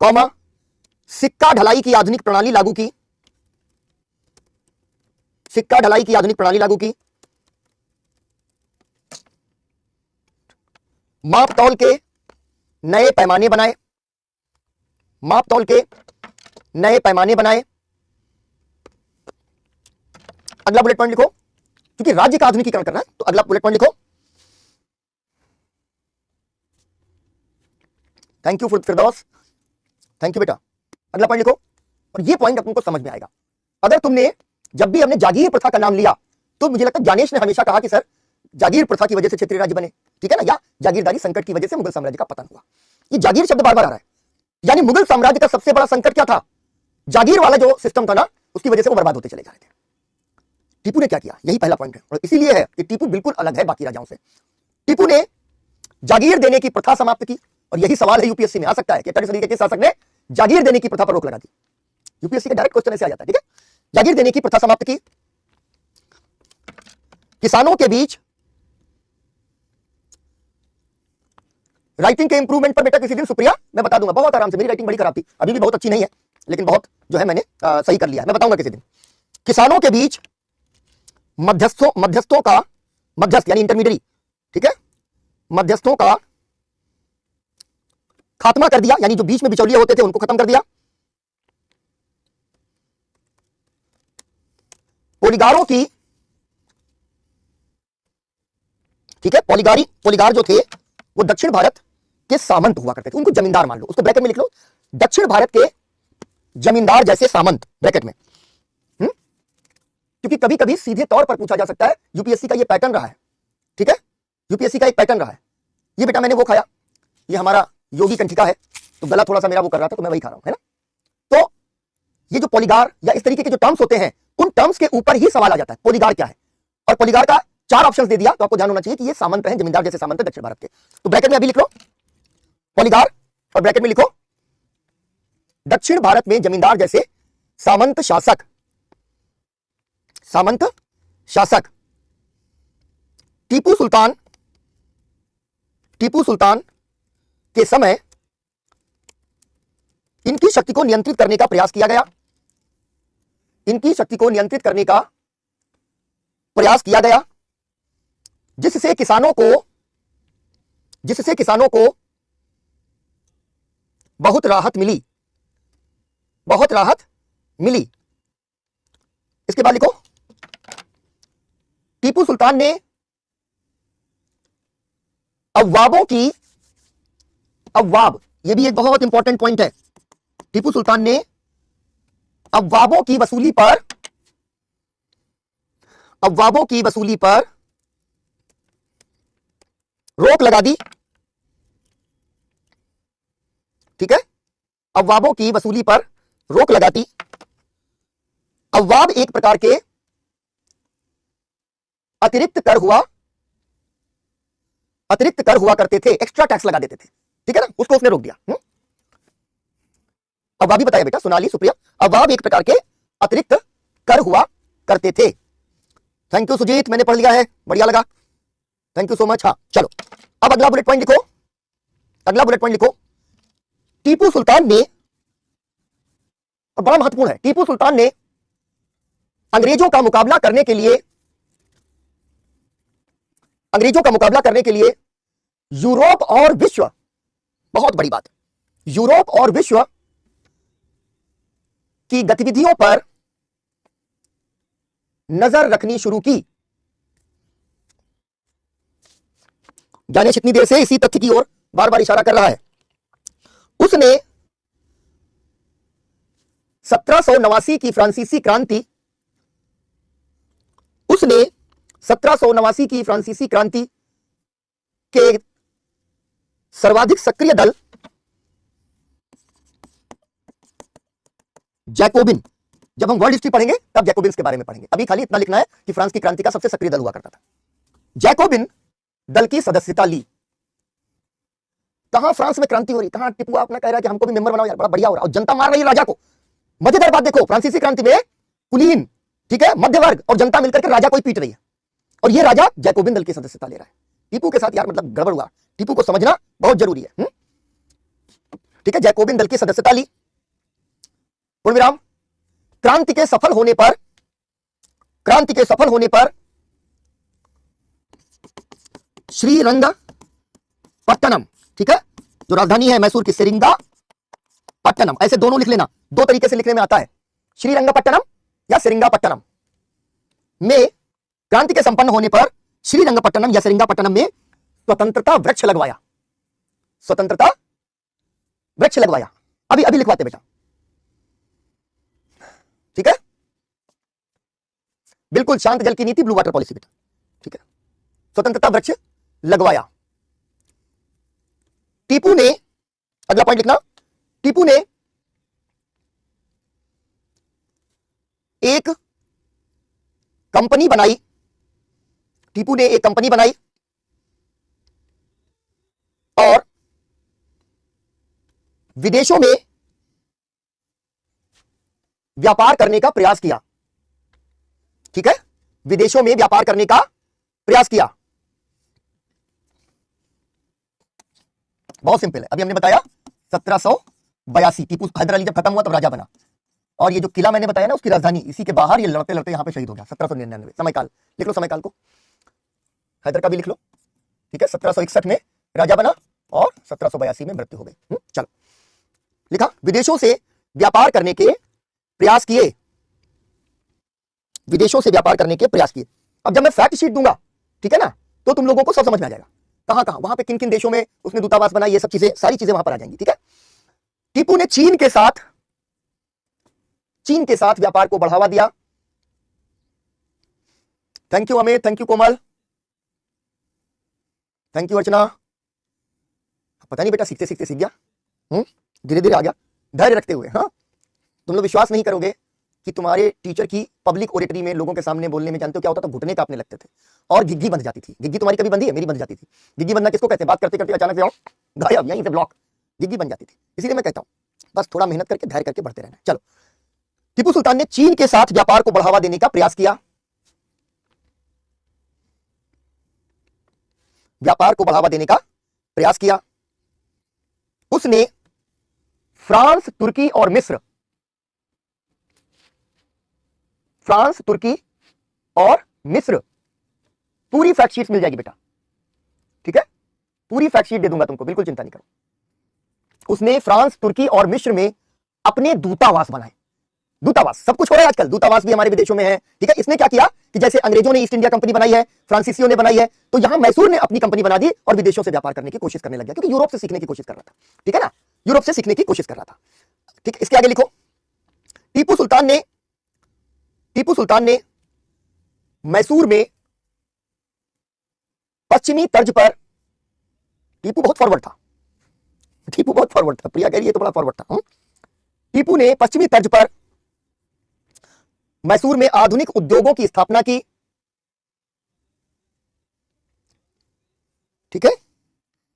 कॉमा, सिक्का ढलाई की आधुनिक प्रणाली लागू की, सिक्का ढलाई की आधुनिक प्रणाली लागू की, माप तौल के नए पैमाने बनाए, माप तौल के नए पैमाने बनाए। अगला बुलेट पॉइंट लिखो, क्योंकि राज्य का आधुनिकीकरण करना है तो अगला बुलेट पॉइंट लिखो, thank you Firdaus, thank you बेटा। अगला पॉइंट लिखो, और ये पॉइंट तुमको समझ में आएगा। अगर तुमने जब भी हमने जागीर प्रथा का नाम लिया तो मुझे लगता है ज्ञानेश ने हमेशा कहा कि सर जागीर प्रथा की वजह से क्षेत्रीय राज्य बने, ठीक है ना, या जागीरदारी संकट की वजह से मुगल साम्राज्य का पतन हुआ। ये जागीर शब्द बार बार आ रहा है, यानी मुगल साम्राज्य का सबसे बड़ा संकट क्या था, जागीर वाला जो सिस्टम था ना, उसकी वजह से वो बर्बाद होते चले जा रहे थे। टीपू ने क्या किया, यही पहला पॉइंट है, और इसीलिए है कि टीपू बिल्कुल अलग है बाकी राजाओं से। टीपू ने जागीर देने की प्रथा समाप्त की, और यही सवाल है यूपीएससी में आ सकता है कि 18वीं सदी के किस शासक ने जागीर देने की प्रथा पर रोक लगा दी। यूपीएससी का डायरेक्ट क्वेश्चन ऐसे आ जाता है, ठीक है। जागीर देने की प्रथा समाप्त की, किसानों के बीच राइटिंग के इंप्रूवमेंट पर बेटा किसी दिन सुप्रिया मैं बता दूंगा, बहुत आराम से, मेरी राइटिंग बड़ी खराब थी, अभी भी बहुत अच्छी नहीं है, लेकिन बहुत जो है मैंने सही कर लिया, मैं बताऊंगा किसी दिन। किसानों के बीच मध्यस्थों का, मध्यस्थ यानी इंटरमीडिएट, ठीक है, मध्यस्थों का खात्मा कर दिया, यानी जो बीच में बिचौलिए होते थे उनको खत्म कर दिया। पोलीगारों की, ठीक है, पोलीगार जो थे वो दक्षिण भारत के सामंत हुआ करते थे, उनको जमींदार मान लो, उसको ब्रैकेट में लिख लो, दक्षिण भारत के जमींदार जैसे सामंत, ब्रैकेट में। क्योंकि कभी कभी सीधे तौर पर पूछा जा सकता है, यूपीएससी का ये पैटर्न रहा है, ठीक है, यूपीएससी का एक पैटर्न रहा है। ये बेटा मैंने वो खाया, ये हमारा योगी कंठिका है, तो गला थोड़ा सा मेरा वो कर रहा था तो मैं वही खा रहा हूं, है ना। तो ये जो पॉलीगार या इस तरीके के जो टर्म्स होते हैं, उन टर्म्स के ऊपर ही सवाल आ जाता है पॉलीगार क्या है। और पॉलीगार का 4 ऑप्शंस दे दिया, तो आपको ध्यान होना चाहिए कि ये सामंत हैं, जमींदार जैसे सामंत है दक्षिण भारत के। तो ब्रैकेट में अभी लिख लो पॉलीगार और ब्रैकेट में लिखो दक्षिण भारत में जमींदार जैसे सामंत शासक। सामंत शासक टीपू सुल्तान के समय इनकी शक्ति को नियंत्रित करने का प्रयास किया गया। इनकी शक्ति को नियंत्रित करने का प्रयास किया गया, जिससे किसानों को बहुत राहत मिली। इसके बाद लिखो टीपू सुल्तान ने अव्वाब, यह भी एक बहुत इंपॉर्टेंट पॉइंट है। टीपू सुल्तान ने अव्वाबों की वसूली पर रोक लगा दी। ठीक है, अव्वाबों की वसूली पर रोक लगा दी। अव्वाब एक प्रकार के अतिरिक्त कर हुआ करते थे, एक्स्ट्रा टैक्स लगा देते थे। ठीक है ना, उसको उसने रोक दिया। अव्वाब भी बताया बेटा, सोनाली सुप्रिया, अव्वाब एक प्रकार के अतिरिक्त कर हुआ करते थे। थैंक यू सुजीत, मैंने पढ़ लिया है, बढ़िया लगा, थैंक यू सो मच। हाँ चलो, अब अगला बुलेट पॉइंट लिखो। टीपू सुल्तान ने, बड़ा महत्वपूर्ण है, टीपू सुल्तान ने अंग्रेजों का मुकाबला करने के लिए यूरोप और विश्व, बहुत बड़ी बात, यूरोप और विश्व की गतिविधियों पर नजर रखनी शुरू की। ज्ञानेश इतनी देर से इसी तथ्य की ओर बार बार इशारा कर रहा है। उसने 1789 की फ्रांसीसी क्रांति के सर्वाधिक सक्रिय दल जैकोबिन, जब हम वर्ल्ड हिस्ट्री पढ़ेंगे तब जैकोबिन्स के बारे में पढ़ेंगे, अभी खाली इतना लिखना है कि फ्रांस की क्रांति का सबसे सक्रिय दल हुआ करता था। जैकोबिन दल की सदस्यता ली। कहां फ्रांस में क्रांति हो रही, कहां टिपू अपना कह रहा है कि हमको भी मेंबर बनाओ यार, बड़ा बढ़िया हो रहा है, और जनता मार रही है राजा को। मजेदार बात देखो, फ्रांसीसी क्रांति में कुलीन, ठीक है, मध्य वर्ग और जनता मिलकर के राजा को ही पीट रही है, और ये राजा जैकोबिन दल की सदस्यता ले रहा है। टीपू के साथ यार मतलब गड़बड़ हुआ, टीपू को समझना बहुत जरूरी है। ठीक है, जैकोबिन दल की सदस्यता ली। पूर्ण विराम। क्रांति के सफल होने पर श्रीरंगपट्टनम, ठीक है, जो राजधानी है मैसूर की, सेरिंगापट्टनम, ऐसे दोनों लिख लेना, दो तरीके से लिखने में आता है, श्रीरंगपट्टनम या सेरिंगापट्टनम में। क्रांति के संपन्न होने पर श्रीरंगपट्टनम या सेरिंगापट्टनम में स्वतंत्रता वृक्ष लगवाया। अभी लिखवाते बेटा, ठीक है, बिल्कुल शांत जल की नीति, ब्लू वाटर पॉलिसी बेटा, ठीक है, स्वतंत्रता वृक्ष लगवाया। टीपू ने, अगला पॉइंट लिखना, टीपू ने एक कंपनी बनाई और विदेशों में व्यापार करने का प्रयास किया। ठीक है, विदेशों में व्यापार करने का प्रयास किया। बहुत सिंपल है, अभी हमने बताया 1782 टीपू, हैदर अली जब खत्म हुआ तब राजा बना, और ये जो किला मैंने बताया ना उसकी राजधानी, इसी के बाहर ये लड़ते लड़ते यहां पे शहीद हो गया 1799। समयकाल लिख लो, समयकाल को हैदर का भी लिख लो, ठीक है, 1761 में राजा बना और 1782 में मृत्यु हो गई। चलो लिखा, विदेशों से व्यापार करने के प्रयास किए। अब जब मैं फैक्ट शीट दूंगा, ठीक है ना, तो तुम लोगों को सब समझ में आ जाएगा, कहां कहां वहां पे किन किन देशों में उसने दूतावास बनाया, ये सब चीजें, सारी चीजें वहां पर आ जाएंगी। ठीक है, टीपू ने चीन के साथ व्यापार को बढ़ावा दिया। Thank you Amit, thank you Komal, thank you Archana. पता नहीं बेटा, सीखते सीखते सीख गया, धीरे धीरे आ गया, धैर्य रखते हुए। हाँ तुम लोग विश्वास नहीं करोगे कि तुम्हारे टीचर की पब्लिक ओरेटरी में लोगों के सामने बोलने में जानते हो क्या होता था? घुटने कांपने लगते थे और घिग्गी बंध जाती थी। घिग्गी तुम्हारी कभी बंधी है? मेरी बंध जाती थी। घिग्गी बंधना किसको कहते हैं? बात करते करते अचानक से गायब, यहीं से ब्लॉक, घिग्गी बन जाती थी। इसीलिए मैं कहता हूं बस थोड़ा मेहनत करके धैर्य करके बढ़ते रहना। चलो, टीपू सुल्तान ने चीन के साथ व्यापार को बढ़ावा देने का प्रयास किया। व्यापार को बढ़ावा देने का प्रयास किया। उसने फ्रांस, तुर्की और मिस्र, फ्रांस, तुर्की और मिस्र, पूरी फैक्ट शीट मिल जाएगी बेटा, ठीक है? पूरी फैक्ट शीट दे दूंगा तुमको, बिल्कुल चिंता नहीं करो। उसने फ्रांस, तुर्की और मिस्र में अपने दूतावास बनाए। दूतावास, सब कुछ हो रहा है आजकल, दूतावास भी हमारे विदेशों में है, ठीक है? इसने क्या किया कि जैसे अंग्रेजों ने ईस्ट इंडिया कंपनी बनाई है, फ्रांसीसियों ने बनाई है, तो यहां मैसूर ने अपनी कंपनी बना दी और विदेशों से व्यापार करने की कोशिश करने लग गया, क्योंकि यूरोप से सीखने की कोशिश कर रहा था, ठीक है ना? यूरोप से सीखने की कोशिश कर रहा था, ठीक है? इसके आगे लिखो, टीपू सुल्तान ने मैसूर में पश्चिमी तर्ज पर, टीपू बहुत फॉरवर्ड था, प्रिया कह रही है तो बड़ा फॉरवर्ड था। टीपू ने पश्चिमी तर्ज पर मैसूर में आधुनिक उद्योगों की स्थापना की, ठीक है?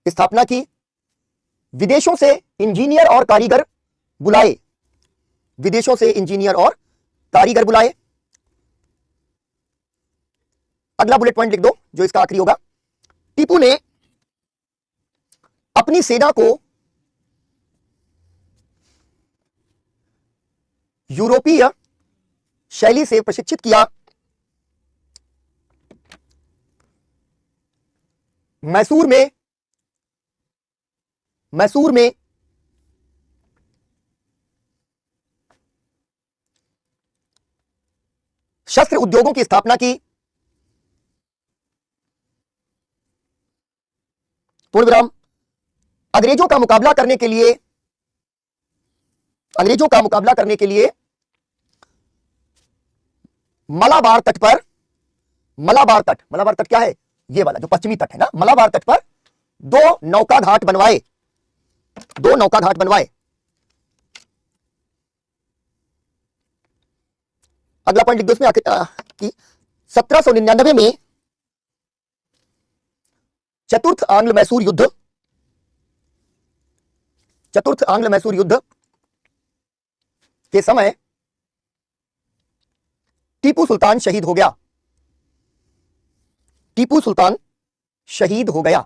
स्थापना की। विदेशों से इंजीनियर और कारीगर बुलाए, विदेशों से इंजीनियर और कारीगर बुलाए। अगला बुलेट पॉइंट लिख दो जो इसका आखिरी होगा। टीपू ने अपनी सेना को यूरोपीय शैली से प्रशिक्षित किया। मैसूर में शस्त्र उद्योगों की स्थापना की। पूर्ण विराम। अंग्रेजों का मुकाबला करने के लिए मलाबार तट मलाबार तट क्या है? ये वाला जो पश्चिमी तट है ना, मलाबार तट पर दो नौका घाट बनवाए। अगला पॉइंट लिख दो इसमें कि 1799 में चतुर्थ आंग्ल मैसूर युद्ध के समय टीपू सुल्तान शहीद हो गया।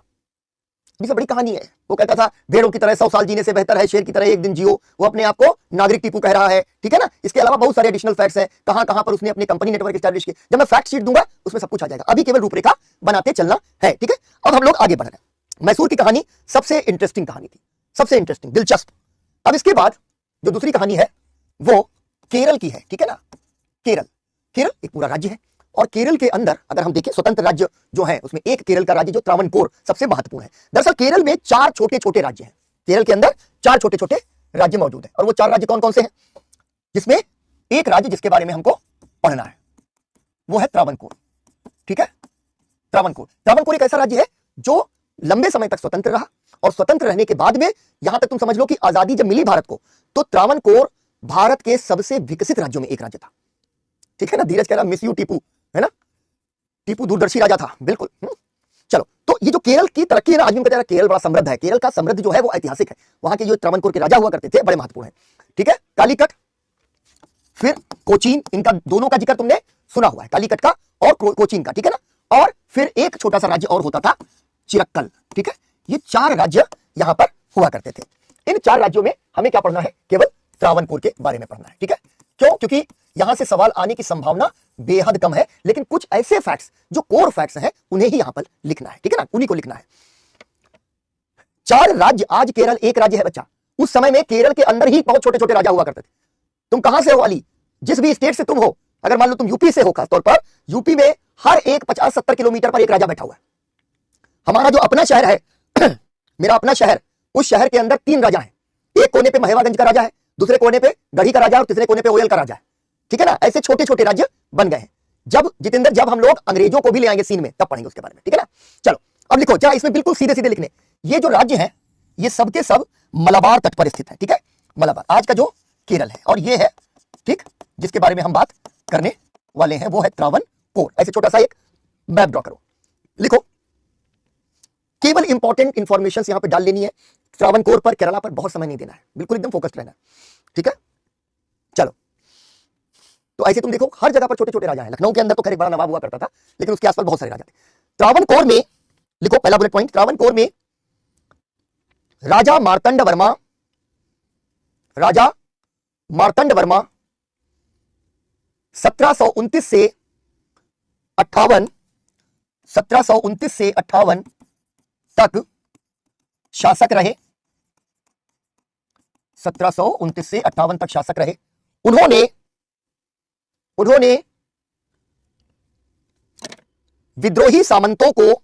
ये बड़ी कहानी है। वो कहता था भेड़ों की तरह 100 साल जीने से बेहतर है शेर की तरह एक दिन जियो। वो अपने आप को नागरिक टीपू कह रहा है, ठीक है ना? इसके अलावा बहुत सारे एडिशनल फैक्ट्स हैं, कहां पर उसने अपनी कंपनी नेटवर्क एस्टैब्लिश की। जब मैं फैक्ट शीट दूंगा उसमें सब कुछ आ जाएगा, अभी केवल रूपरेखा बनाते चलना है, ठीक है? अब हम लोग आगे बढ़ रहे हैं। मैसूर की कहानी सबसे इंटरेस्टिंग कहानी थी, सबसे इंटरेस्टिंग, दिलचस्प। अब इसके बाद जो दूसरी कहानी है वो केरल की है, ठीक है ना? केरल एक पूरा राज्य है और केरल के अंदर अगर हम देखें स्वतंत्र राज्य जो है उसमें एक केरल का राज्य जो त्रावणकोर सबसे महत्वपूर्ण है। दरअसल केरल में 4 छोटे-छोटे राज्य हैं। केरल के अंदर 4 छोटे-छोटे राज्य मौजूद हैं और वो 4 राज्य कौन-कौन से हैं? जिसमें एक राज्य जिसके बारे में हमको पढ़ना है वो है त्रावणकोर, ठीक है? त्रावणकोर एक ऐसा राज्य है जो लंबे समय तक स्वतंत्र रहा और स्वतंत्र रहने के बाद में यहां तक तुम समझ लो कि आजादी जब मिली भारत को तो त्रावणकोर भारत के सबसे विकसित राज्यों में एक राज्य था, ठीक है ना? धीरज कह रहा मिस यू टीपू, है ना? टीपू दूरदर्शी राजा था, बिल्कुल। चलो, तो ये जो केरल की तरक्की है ना, आदमी कहता है केरल बड़ा समृद्ध है। केरल का समृद्ध जो है वो ऐतिहासिक है। वहां के जो त्रावणकोर के राजा हुआ करते थे बड़े महत्वपूर्ण है, ठीक है? कालीकट, फिर कोचीन, इनका दोनों का जिक्र तुमने सुना हुआ है, कालीकट का और कोचीन का, ठीक है ना? और फिर एक छोटा सा राज्य और होता था चिरक्कल, ठीक है? ये 4 राज्य यहां पर हुआ करते थे। इन 4 राज्यों में हमें क्या पढ़ना है? केवल त्रावणकोर के बारे में पढ़ना है, ठीक है? क्यों? क्योंकि यहां से सवाल आने की संभावना बेहद कम है, लेकिन कुछ ऐसे फैक्ट्स जो कोर फैक्ट्स हैं उन्हें ही यहां पर लिखना है, ठीक है ना? उन्हीं को लिखना है। 4 राज्य, आज केरल एक राज्य है बच्चा। उस समय में केरल के अंदर ही बहुत छोटे-छोटे राजा हुआ करते थे। तुम कहां से हो अली? जिस भी स्टेट से तुम हो, अगर मान लो तुम यूपी से हो, खासतौर पर यूपी में हर एक 50-70 किलोमीटर पर एक राजा बैठा हुआ है। हमारा जो अपना शहर है मेरा अपना शहर, उस शहर के अंदर 3 राजा हैं। एक कोने पे महेवागंज का राजा है, दूसरे कोने पे गढ़ी का राजा और तीसरे कोने पे ओयल का राजा है, ठीक है ना? ऐसे छोटे-छोटे राज्य बन गए हैं। जब जितेंद्र, जब हम लोग अंग्रेजों को भी ले आएंगे सीन में तब पढ़ेंगे उसके बारे में, ठीक है ना? चलो अब लिखो, जरा इसमें बिल्कुल सीधे-सीधे लिखने। ये जो राज्य हैं ये सबके सब मलाबार तट पर स्थित है, ठीक है? मलाबार, आज का जो केरल है, और ये है ठीक जिसके बारे में हम बात करने वाले हैं, वो है त्रावणकोर। ऐसे छोटा सा एक मैप ड्रॉ करो, लिखो, केवल इंपॉर्टेंट इंफॉर्मेशन यहां पे डाल लेनी है। त्रावणकोर पर, केरला पर बहुत समय नहीं देना है, बिल्कुल एकदम फोकस्ड रहना है, ठीक है। चलो, तो ऐसे तुम देखो हर जगह पर छोटे छोटे राजा हैं। लखनऊ के अंदर तो खैर एक बड़ा नवाब हुआ करता था, लेकिन उसके आसपास बहुत सारे राजा थे। त्रावणकोर में लिखो, पहला बुलेट पॉइंट, त्रावणकोर में राजा मार्तंड वर्मा, राजा मार्तंड वर्मा 1729 से 58, 1729 से 58 तक शासक रहे, 1729 से 58 तक शासक रहे। उन्होंने विद्रोही सामंतों को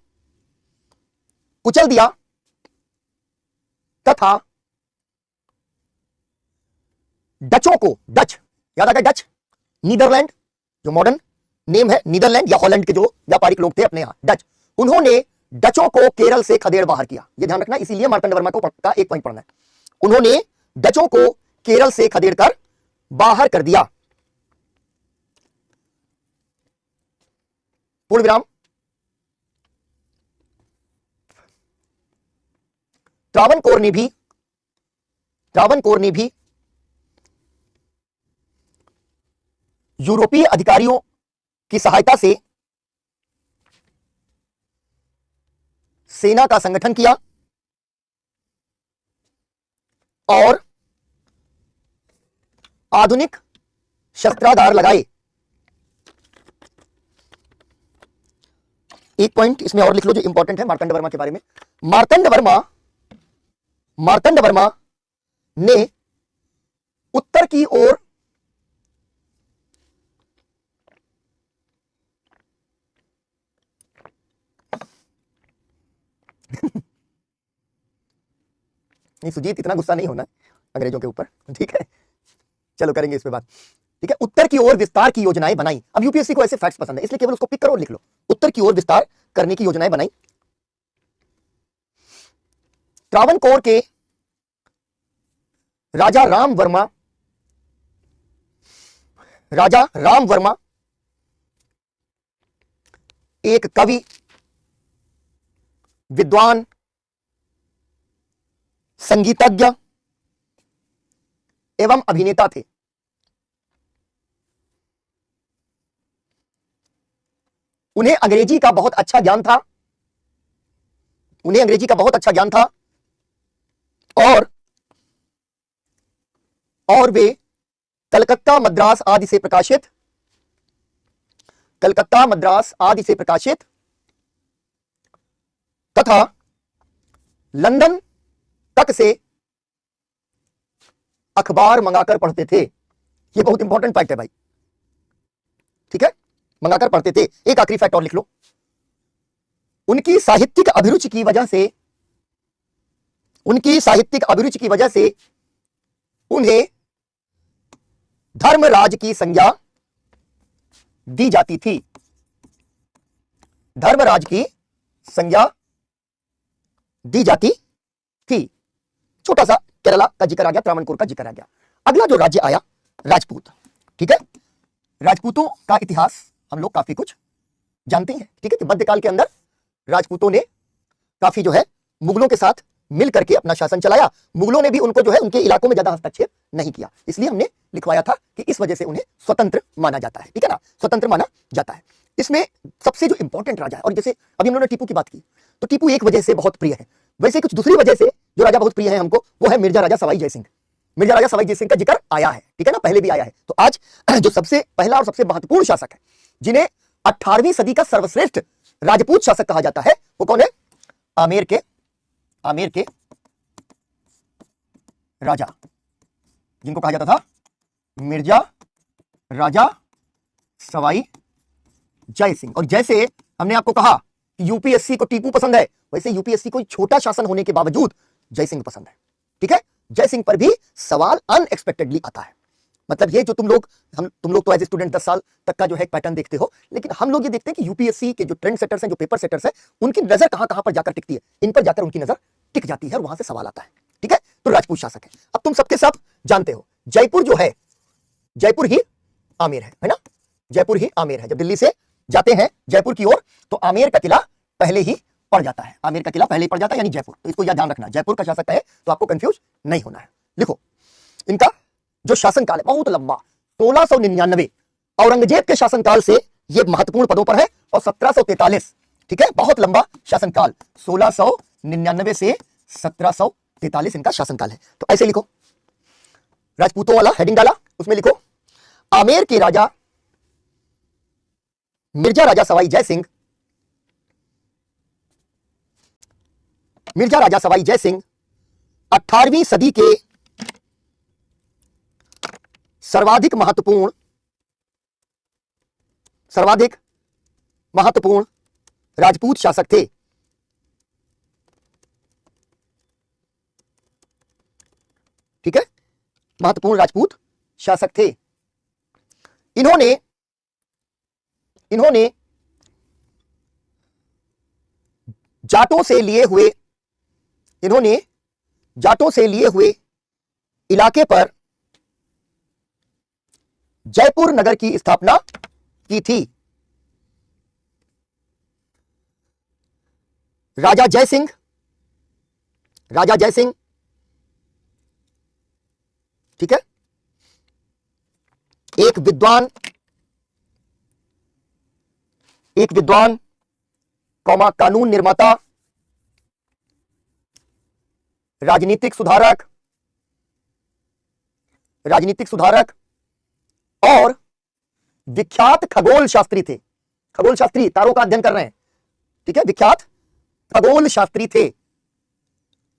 कुचल दिया तथा डचों को, डच याद आ गया, डच नीदरलैंड, जो मॉडर्न नेम है नीदरलैंड या हॉलैंड के जो व्यापारिक लोग थे अपने यहां, डच, उन्होंने डचों को केरल से खदेड़ बाहर किया। यह ध्यान रखना, इसीलिए मार्तंड वर्मा को का एक पॉइंट पढ़ना है। उन्होंने डचों को केरल से खदेड़ कर बाहर कर दिया। पूर्ण विराम। त्रावणकोर ने भी यूरोपीय अधिकारियों की सहायता से सेना का संगठन किया और आधुनिक शस्त्रागार लगाए। एक पॉइंट इसमें और लिख लो जो इंपॉर्टेंट है मार्तंड वर्मा के बारे में। मार्तंड वर्मा ने उत्तर की ओर नहीं सुजीत, इतना गुस्सा नहीं होना अंग्रेजों के ऊपर, ठीक है, चलो करेंगे इस पे बात, ठीक है। उत्तर की ओर विस्तार की योजनाएं बनाई। अब यूपीएससी को ऐसे फैक्ट्स पसंद है, इसलिए केवल उसको पिक करो और लिख लो। उत्तर की ओर विस्तार करने की योजनाएं बनाई। त्रावणकोर के राजा राम वर्मा एक कवि, विद्वान, संगीतज्ञ एवं अभिनेता थे। उन्हें अंग्रेजी का बहुत अच्छा ज्ञान था, और वे कलकत्ता मद्रास आदि से प्रकाशित तथा लंदन तक से अखबार मंगाकर पढ़ते थे। यह बहुत इंपॉर्टेंट फैक्ट है भाई, ठीक है, मंगाकर पढ़ते थे। एक आखिरी फैक्ट और लिख लो। उनकी साहित्यिक अभिरुचि की वजह से उन्हें धर्मराज की संज्ञा दी जाती थी। धर्मराज की संज्ञा दी जाती थी। छोटा सा केरला का जिक्र आ गया, त्रावणकोर का जिक्र आ गया। अगला जो राज्य आया राजपूत, ठीक है। राजपूतों का इतिहास हम लोग काफी कुछ जानते हैं, ठीक है, कि मध्यकाल के अंदर राजपूतों ने काफी जो है मुगलों के साथ मिल करके अपना शासन चलाया। मुगलों ने भी उनको जो है उनके इलाकों में ज्यादा हस्तक्षेप नहीं किया, इसलिए हमने लिखवाया था कि इस वजह से उन्हें स्वतंत्र माना जाता है, ठीक है ना, स्वतंत्र माना जाता है। इसमें सबसे जो इंपॉर्टेंट राजा है, और जैसे अभी हम लोगों ने टीपू की बात की, तो टीपू एक वजह से बहुत प्रिय है, वैसे कुछ दूसरी वजह से जो राजा बहुत प्रिय है हमको, वो है मिर्जा राजा सवाई जय सिंह। मिर्जा राजा सवाई जय सिंह का जिक्र आया है, ठीक है ना, पहले भी आया है। तो आज जो सबसे पहला और सबसे महत्वपूर्ण शासक है, जिन्हें 18वीं सदी का सर्वश्रेष्ठ राजपूत शासक कहा जाता है, वो कौन है? आमेर के राजा, जिनको कहा जाता था मिर्जा राजा सवाई जय सिंह। और जैसे हमने आपको कहा कि यूपीएससी को टीपू पसंद है, वैसे यूपीएससी को छोटा शासन होने के बावजूद जय सिंह पसंद है, ठीक है। जय सिंह पर भी सवाल अनएक्सपेक्टेडली आता है। मतलब ये जो तुम लोग तो एज ए स्टूडेंट 10 साल तक का जो है पैटर्न देखते हो, लेकिन हम लोग ये देखते हैं कि यूपीएससी के जो ट्रेंड सेटर्स हैं, जो पेपर सेटर्स हैं, उनकी नजर कहां कहां पर जाकर टिकती है, इन पर जाकर उनकी नजर टिक जाती है और वहां से सवाल आता है, ठीक है। तो राजपूत शासक है। अब तुम सबके सब जानते हो जयपुर जो है, जयपुर ही आमेर है ना, जयपुर ही आमेर है। जब दिल्ली से जाते हैं जयपुर की ओर तो आमेर का किला पहले ही पड़ जाता है, आमेर का किला पहले ही पड़ जाता है, यानी जयपुर। तो इसको याद ध्यान रखना, जयपुर का शासक है तो आपको कंफ्यूज नहीं होना है। लिखो, इनका जो शासनकाल है बहुत लंबा, 1699 औरंगजेब के शासनकाल से ये महत्वपूर्ण पदों पर है, और 1743, ठीक है, बहुत लंबा शासनकाल, 1699 से 1743 इनका शासनकाल है। तो ऐसे लिखो, राजपूतों वाला हेडिंग डाला, उसमें लिखो आमेर के राजा मिर्जा राजा सवाई जय सिंह, मिर्जा राजा सवाई जय सिंह 18वीं सदी के सर्वाधिक महत्वपूर्ण राजपूत शासक थे। ठीक है, महत्वपूर्ण राजपूत शासक थे। इन्होंने जाटों से लिए हुए इलाके पर जयपुर नगर की स्थापना की थी। राजा जय सिंह, ठीक है, एक विद्वान कौमा कानून निर्माता, राजनीतिक सुधारक और विख्यात खगोल शास्त्री थे। खगोल शास्त्री, तारों का अध्ययन कर रहे हैं, ठीक है, विख्यात खगोल शास्त्री थे,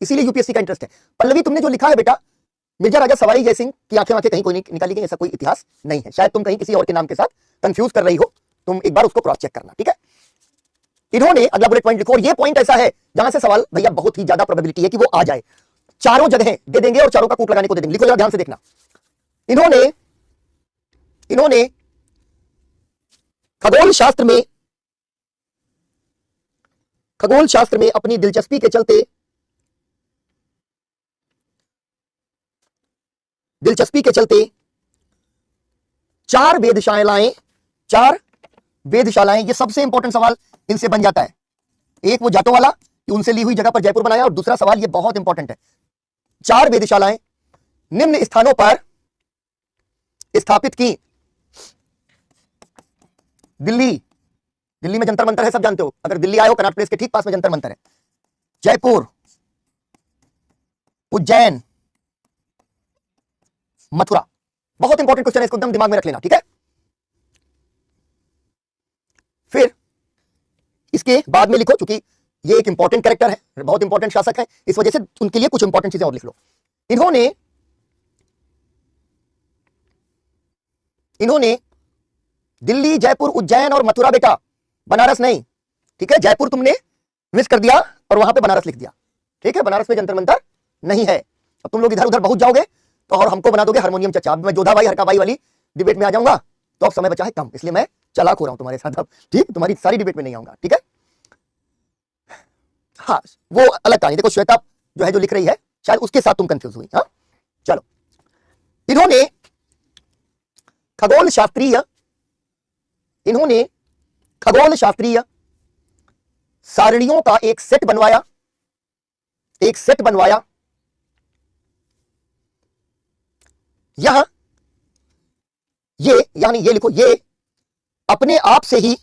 इसीलिए यूपीएससी का इंटरेस्ट है। पल्लवी, तुमने जो लिखा है बेटा मिर्जा राजा सवाई जय सिंह की आंखें कहीं कोई नहीं निकाली गई, ऐसा कोई इतिहास नहीं है, शायद तुम कहीं किसी और के नाम के साथ कंफ्यूज कर रही हो, तुम एक बार उसको क्रॉस चेक करना, ठीक है। इन्होंने अगला बुलेट पॉइंट लिखो, और ये पॉइंट ऐसा है जहां से सवाल भैया बहुत ही ज्यादा प्रोबेबिलिटी है कि वो आ जाए, चारों जगह दे देंगे और चारों का कूट लगाने को दे देंगे। लिखो जरा ध्यान से देखना, इन्होंने खगोल शास्त्र में अपनी दिलचस्पी के चलते चार वेधशालाएं, ये सबसे इंपॉर्टेंट सवाल इनसे बन जाता है। एक वो जाटों वाला कि उनसे ली हुई जगह पर जयपुर बनाया, और दूसरा सवाल ये बहुत इंपॉर्टेंट है, 4 वेधशालाएं निम्न स्थानों पर स्थापित की। दिल्ली में जंतर मंतर है, सब जानते हो, अगर दिल्ली आए हो कनॉट प्लेस के ठीक पास में जंतर मंतर है। जयपुर, उज्जैन, मथुरा, बहुत इंपॉर्टेंट क्वेश्चन है, इसको एकदम दिमाग में रख लेना, ठीक है। फिर इसके बाद में लिखो, क्योंकि ये एक इंपॉर्टेंट कैरेक्टर है, बहुत इंपॉर्टेंट शासक है, इस वजह से उनके लिए कुछ इंपॉर्टेंट चीजें और लिख लो। इन्होंने दिल्ली, जयपुर, उज्जैन और मथुरा, बेटा बनारस नहीं, ठीक है, जयपुर तुमने मिस कर दिया और वहां पे बनारस लिख दिया, ठीक है, बनारस में जंतर मंतर नहीं है। अब तुम लोग इधर उधर पहुंच जाओगे तो और हमको बना दोगे हारमोनियम चचा। अब मैं जोधा भाई हरका भाई वाली डिबेट में आ जाऊंगा तो अब समय बचा है कम, इसलिए मैं चालाक हो रहा हूं तुम्हारे साथ अब, ठीक, तुम्हारी सारी डिबेट में नहीं आऊंगा, ठीक है। हाँ, वो अलग कहानी, देखो श्वेता जो है जो लिख रही है शायद उसके साथ तुम कंफ्यूज हुई। हाँ चलो, इन्होंने खगोल शास्त्रीय सारणियों का एक सेट बनवाया। यह ये लिखो, ये अपने आप से ही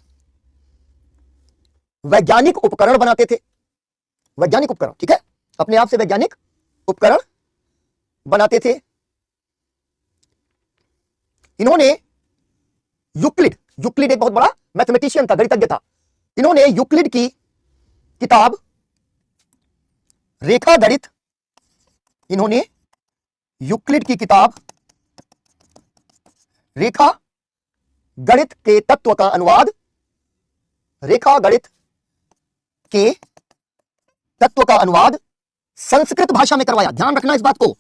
वैज्ञानिक उपकरण बनाते थे। वैज्ञानिक उपकरण, ठीक है, अपने आप से वैज्ञानिक उपकरण बनाते थे। इन्होंने यूक्लिड एक बहुत बड़ा मैथमेटिशियन था, गणितज्ञ था। इन्होंने यूक्लिड की किताब रेखा गणित, इन्होंने यूक्लिड की किताब रेखा गणित के तत्व का अनुवाद, रेखा गणित के तत्व का अनुवाद संस्कृत भाषा में करवाया। ध्यान रखना इस बात को,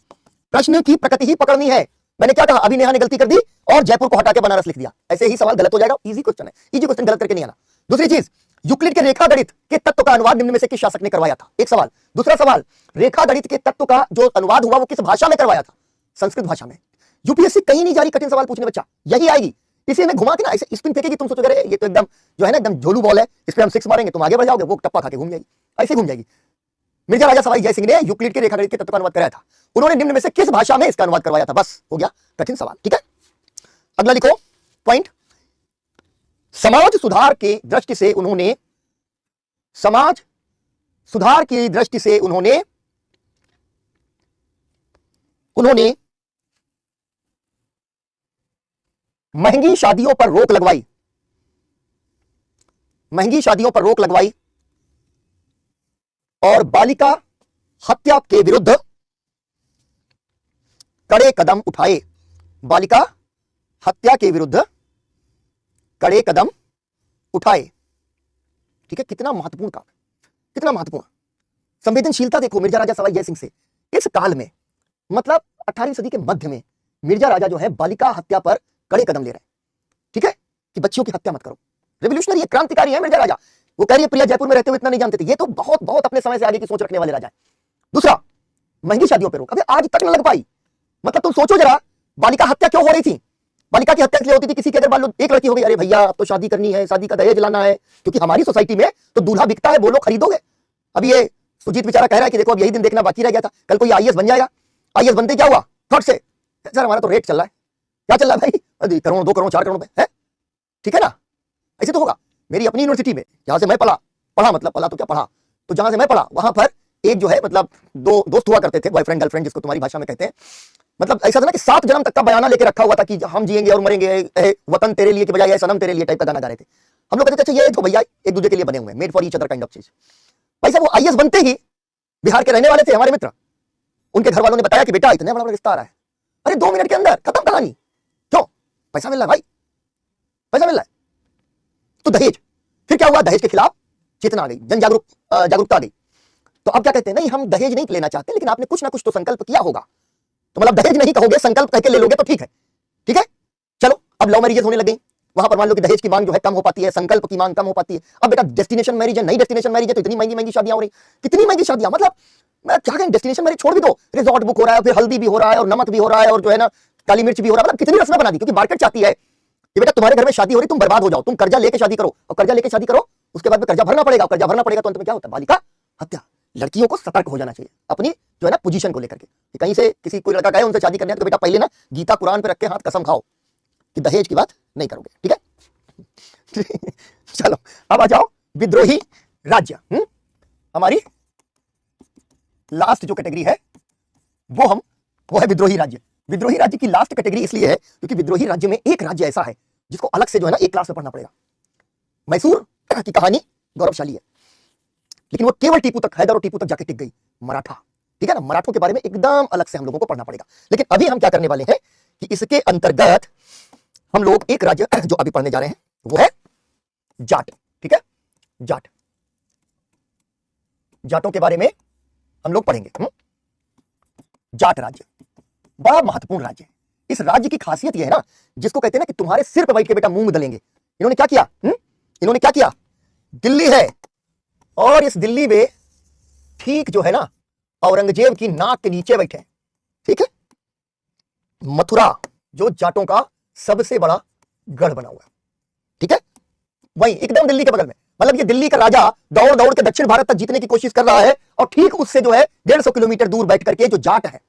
प्रश्न की प्रकृति ही पकड़नी है। मैंने क्या कहा, अभी नेहा ने गलती कर दी और जयपुर को हटा के बनारस लिख दिया, ऐसे ही सवाल गलत हो जाएगा। इजी क्वेश्चन है, इजी क्वेश्चन गलत करके नहीं आना। दूसरी चीज, यूक्लिड के रेखा गणित के तत्व का अनुवाद निम्न में से किस शासक ने करवाया था, एक सवाल। दूसरा सवाल, रेखा गणित के तत्व का जो अनुवाद हुआ वो किस भाषा में करवाया था, संस्कृत भाषा में। यूपीएससी कहीं नहीं जा रही कठिन सवाल पूछने बच्चा, यही आएगी। इसे में घुमा के ना ऐसे स्पिन फेंकेगी, तुम सोचोगे ये तो एकदम जो है ना एकदम झोलू बॉल है, इस पे हम 6 मारेंगे, तुम आगे बढ़ जाओगे, वो टप्पा खा के घूम जाएगी, ऐसे घूम जाएगी। मिर्जा राजा सवाई जय सिंह ने यूक्लिड के रेखागणित के तत्व का अनुवाद कराया था, उन्होंने निम्न में से किस भाषा में इसका अनुवाद करवाया था? बस हो गया कठिन सवाल, ठीक है। अगला लिखो पॉइंट, समाज सुधार की दृष्टि से उन्होंने, समाज सुधार की दृष्टि से उन्होंने महंगी शादियों पर रोक लगवाई, महंगी शादियों पर रोक लगवाई और बालिका हत्या के विरुद्ध कड़े कदम उठाए, बालिका हत्या के विरुद्ध कड़े कदम उठाए, ठीक है। कितना महत्वपूर्ण काम, कितना महत्वपूर्ण संवेदनशीलता देखो मिर्जा राजा सवाई जय सिंह से। इस काल में मतलब 18वीं सदी के मध्य में मिर्जा राजा जो है बालिका हत्या पर कड़े कदम ले रहे हैं, ठीक है, कि बच्चियों की हत्या मत करो। रेवोल्यूशनरी है, क्रांतिकारी है मिर्जा राजा। वो कह रही है प्रिया जयपुर में रहते हुए इतना नहीं जानते थे, ये तो बहुत बहुत अपने समय से आगे की सोच रखने वाले राजा है। दूसरा, महंगी शादियों पर रोक, अबे आज तक न लग पाई। मतलब तुम सोचो जरा, बालिका हत्या क्यों हो रही थी? बालिका की हत्या इसलिए होती थी, किसी की अगर मान लो एक लड़की हो गई, अरे भैया अब तो शादी करनी है, शादी का दहेज लाना है, क्योंकि हमारी सोसाइटी में तो दूल्हा बिकता है, बोलो खरीदोगे। अब ये सुजीत बेचारा कह रहा है कि देखो अब यही दिन देखना बाकी रह गया था, कल कोई आईएएस बन जाएगा। आईएएस बनते क्या हुआ, फट से सर हमारा तो रेट चल रहा है, क्या चल रहा है भाई, करोड़ 2 करोड़ 4 करोड़ रुपए है, ठीक है ना। ऐसे तो होगा। मेरी अपनी यूनिवर्सिटी में जहां से मैं पढ़ा मतलब पढ़ा तो क्या पढ़ा, तो जहां से मैं पढ़ा वहां पर एक जो है मतलब 2 दोस्त हुआ करते थे, बॉयफ्रेंड गर्लफ्रेंड जिसको तुम्हारी भाषा में कहते हैं। मतलब ऐसा था ना कि 7 जन्म तक का बयाना लेके रखा हुआ था कि हम जिएंगे और मरेंगे, वतन तेरे लिए की बजाय सनम तेरे लिए टाइप का गाना गा रहे थे। हम लोग कहते थे अच्छा ये तो भैया एक दूसरे के लिए बने हुए हैं, made for each other kind of चीज। भाई साहब वो आईएएस बनते ही बिहार के रहने वाले थे हमारे मित्र, उनके घर वालों ने बताया कि बेटा इतने बड़ा रिश्ता आ रहा है। अरे 2 मिनट के अंदर खत्म कहानी। क्यों? पैसा मिल रहा है भाई, पैसा मिल रहा है। तो दहेज, फिर क्या हुआ, दहेज के खिलाफ चेतना आ गई, जागरूकता आ गई। तो अब क्या कहते हैं, नहीं हम दहेज नहीं लेना चाहते, लेकिन आपने कुछ ना कुछ तो संकल्प किया होगा, तो मतलब दहेज नहीं कहोगे, संकल्प कह के ले लोगे तो ठीक है, ठीक है। चलो अब लव मैरिजेस होने लग गई, वहां पर मान लो कि दहेज की मांग जो है कम हो पाती है, संकल्प की मांग कम हो पाती है। अब बेटा डेस्टिनेशन मैरिज है, नई डेस्टिनेशन मैरिज है, तो इतनी महंगी महंगी शादियां हो रही, कितनी महंगी शादियां, मतलब मैं क्या कहें, डेस्टिनेशन मैरिज छोड़ भी दो, रिजॉर्ट बुक हो रहा है, फिर हल्दी भी हो रहा है और नमक भी हो रहा है और जो है ना काली मिर्च भी हो रहा है, मतलब कितनी रस्में बना दी, क्योंकि मार्केट चाहती है कि बेटा तुम्हारे घर में शादी हो रही, तुम बर्बाद हो जाओ, तुम कर्जा लेके शादी करो, और कर्जा लेके शादी करो, उसके बाद में कर्जा भरना पड़ेगा, कर्जा भरना पड़ेगा तो अंत में क्या होता है, बालिका हत्या। लड़कियों को सतर्क हो जाना चाहिए अपनी जो है ना पोजीशन को लेकर के, कि कहीं से किसी कोई लड़का कहे उनसे शादी करनी है तो बेटा पहले ना गीता कुरान पे रख के हाथ कसम खाओ कि दहेज की बात नहीं करोगे, ठीक है। चलो अब आ जाओ विद्रोही राज्य। हमारी लास्ट जो कैटेगरी है वो है विद्रोही राज्य। विद्रोही राज्य की लास्ट कैटेगरी इसलिए है क्योंकि विद्रोही राज्य में एक राज्य ऐसा है जिसको अलग से जो है ना एक क्लास में पढ़ना पड़ेगा। मैसूर की कहानी गौरवशाली है, लेकिन वो केवल टीपू तक, हैदर और टीपू तक जाके टिक गई। मराठा, ठीक है ना, मराठों के बारे में एकदम अलग से हम लोगों को पढ़ना पड़ेगा। लेकिन अभी हम क्या करने वाले हैं कि इसके अंतर्गत हम लोग एक राज्य जो अभी पढ़ने जा रहे हैं वो है जाट, ठीक है। जाट, जाटों के बारे में हम लोग पढ़ेंगे। जाट राज्य बड़ा महत्वपूर्ण राज्य है। इस राज्य की खासियत यह है ना, जिसको कहते हैं ना कि तुम्हारे सिर पर बैठ के बेटा मूंग दलेंगे। इन्होंने क्या किया, इन्होंने क्या किया, दिल्ली है और इस दिल्ली में ठीक जो है ना औरंगजेब की नाक के नीचे बैठे, ठीक है। मथुरा जो जाटों का सबसे बड़ा गढ़ बना हुआ है, ठीक है, वही एकदम दिल्ली के बगल में। मतलब ये दिल्ली का राजा दौड़ दौड़ के दक्षिण भारत तक जीतने की कोशिश कर रहा है और ठीक उससे जो है 150 किलोमीटर दूर बैठ करके जो जाट है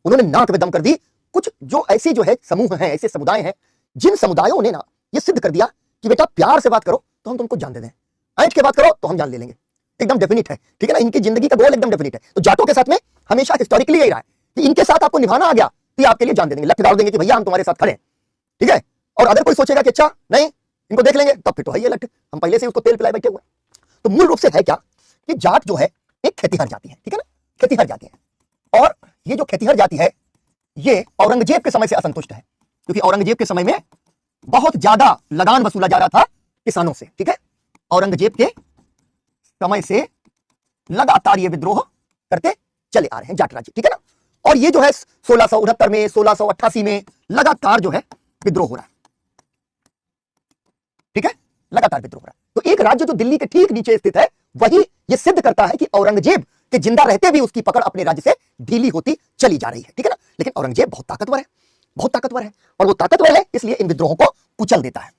उन्होंने नाक में दम कर दी। कुछ जो ऐसे जो है समूह हैं, ऐसे समुदाय हैं, जिन समुदायों ने ना ये सिद्ध कर दिया कि बेटा प्यार से बात करो तो हम तुमको जान दे दें, ऐठ के बात करो तो हम जान ले लेंगे, एकदम डेफिनिट है, ठीक है ना। इनकी जिंदगी का गोल एकदम डेफिनिट है। तो जाटों के साथ में हमेशा हिस्टोरिकली यही रहा है कि इनके साथ आपको निभाना आ गया तो आपके लिए जान दे देंगे, लठ डाल देंगे कि भैया हम तुम्हारे साथ खड़े हैं, ठीक है। और अगर कोई सोचेगा कि अच्छा नहीं इनको देख लेंगे, तब फिर तो है ये लठ, हम पहले से उसको तेल पिलाए बैठे हुए। तो मूल रूप से है क्या कि जाट जो है एक खेतीहर जाति है, ठीक है ना, खेतीहर जाति है। और ये जो खेतीहर जाति है ये औरंगजेब के समय से असंतुष्ट है, क्योंकि औरंगजेब के समय में बहुत ज्यादा लगान वसूला जा रहा था किसानों से, ठीक है। औरंगजेब के समय से लगातार ये विद्रोह करते चले आ रहे हैं जाट राज्य, ठीक है ना। और ये जो है 1669 में, 1688 में लगातार जो है विद्रोह हो रहा है, ठीक है, लगातार विद्रोह हो रहा है। तो एक राज्य जो दिल्ली के ठीक नीचे स्थित है वही ये सिद्ध करता है कि औरंगजेब के जिंदा रहते भी उसकी पकड़ अपने राज्य से ढीली होती चली जा रही है, ठीक है ना। लेकिन औरंगजेब बहुत ताकतवर है, बहुत ताकतवर है, और वो ताकतवर है इसलिए इन विद्रोहों को कुचल देता है।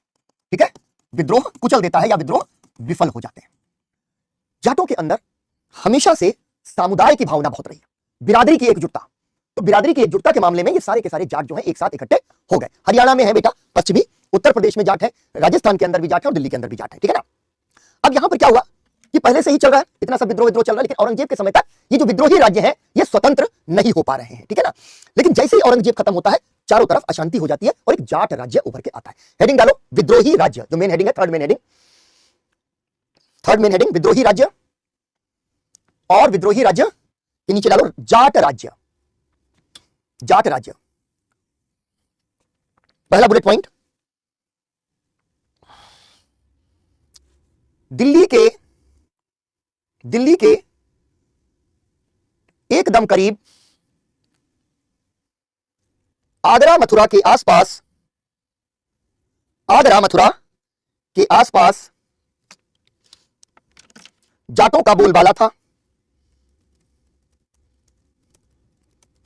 ठीक है, विद्रोह कुचल देता है या विद्रोह विफल हो जाते हैं। जाटों के अंदर हमेशा से समुदाय की भावना बहुत रही है, बिरादरी की एकजुटता। तो बिरादरी की एकजुटता के मामले में ये सारे के सारे जाट जो है एक साथ इकट्ठे हो गए। हरियाणा में है बेटा पश्चिमी, उत्तर प्रदेश में जाट है, राजस्थान के अंदर भी जाट है और दिल्ली के अंदर भी जाट है। ठीक है ना। अब यहां पर क्या हुआ कि पहले से ही चल रहा है, इतना सब विद्रोह चल रहा है, लेकिन औरंगजेब के समय तक ये जो विद्रोही राज्य है ये स्वतंत्र नहीं हो पा रहे हैं। ठीक है ना। लेकिन जैसे ही औरंगजेब खत्म होता है चारों तरफ अशांति हो जाती है और एक जाट राज्य उभर के आता है। हेडिंग डालो विद्रोही राज्य, जो मेन हेडिंग है, थर्ड मेन हेडिंग विद्रोही राज्य, और विद्रोही राज्य के नीचे डालो जाट राज्य। जाट राज्य पहला बुलेट पॉइंट, दिल्ली के एकदम करीब आगरा मथुरा के आसपास, आगरा मथुरा के आसपास जाटों का बोलबाला था।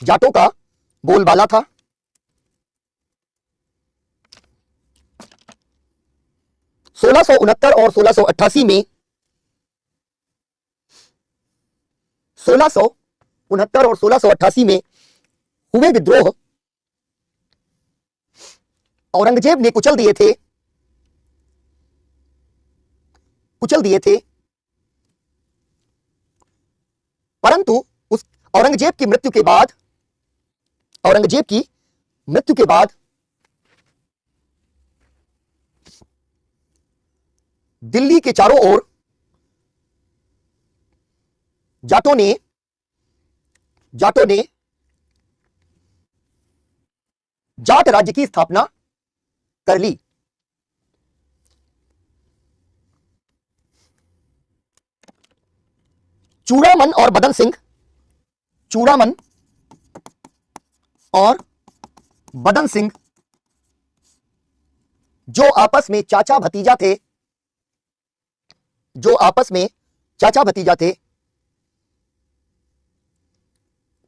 जाटों का बोलबाला था। 1669 और 1688 में 1669 और 1688 में हुए विद्रोह औरंगजेब ने कुचल दिए थे, परंतु उस औरंगजेब की मृत्यु के बाद दिल्ली के चारों ओर जाटों ने जाट राज्य की स्थापना कर ली। चूड़ामन और बदन सिंह जो आपस में चाचा भतीजा थे,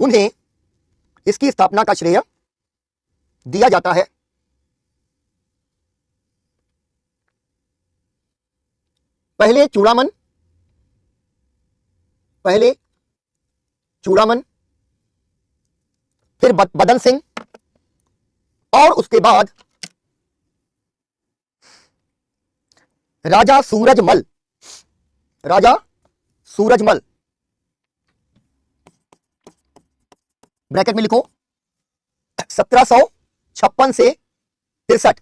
उन्हें इसकी स्थापना का श्रेय दिया जाता है। पहले चूड़ामन, फिर बदन सिंह, और उसके बाद राजा सूरजमल। ब्रैकेट में लिखो 1756 से 63,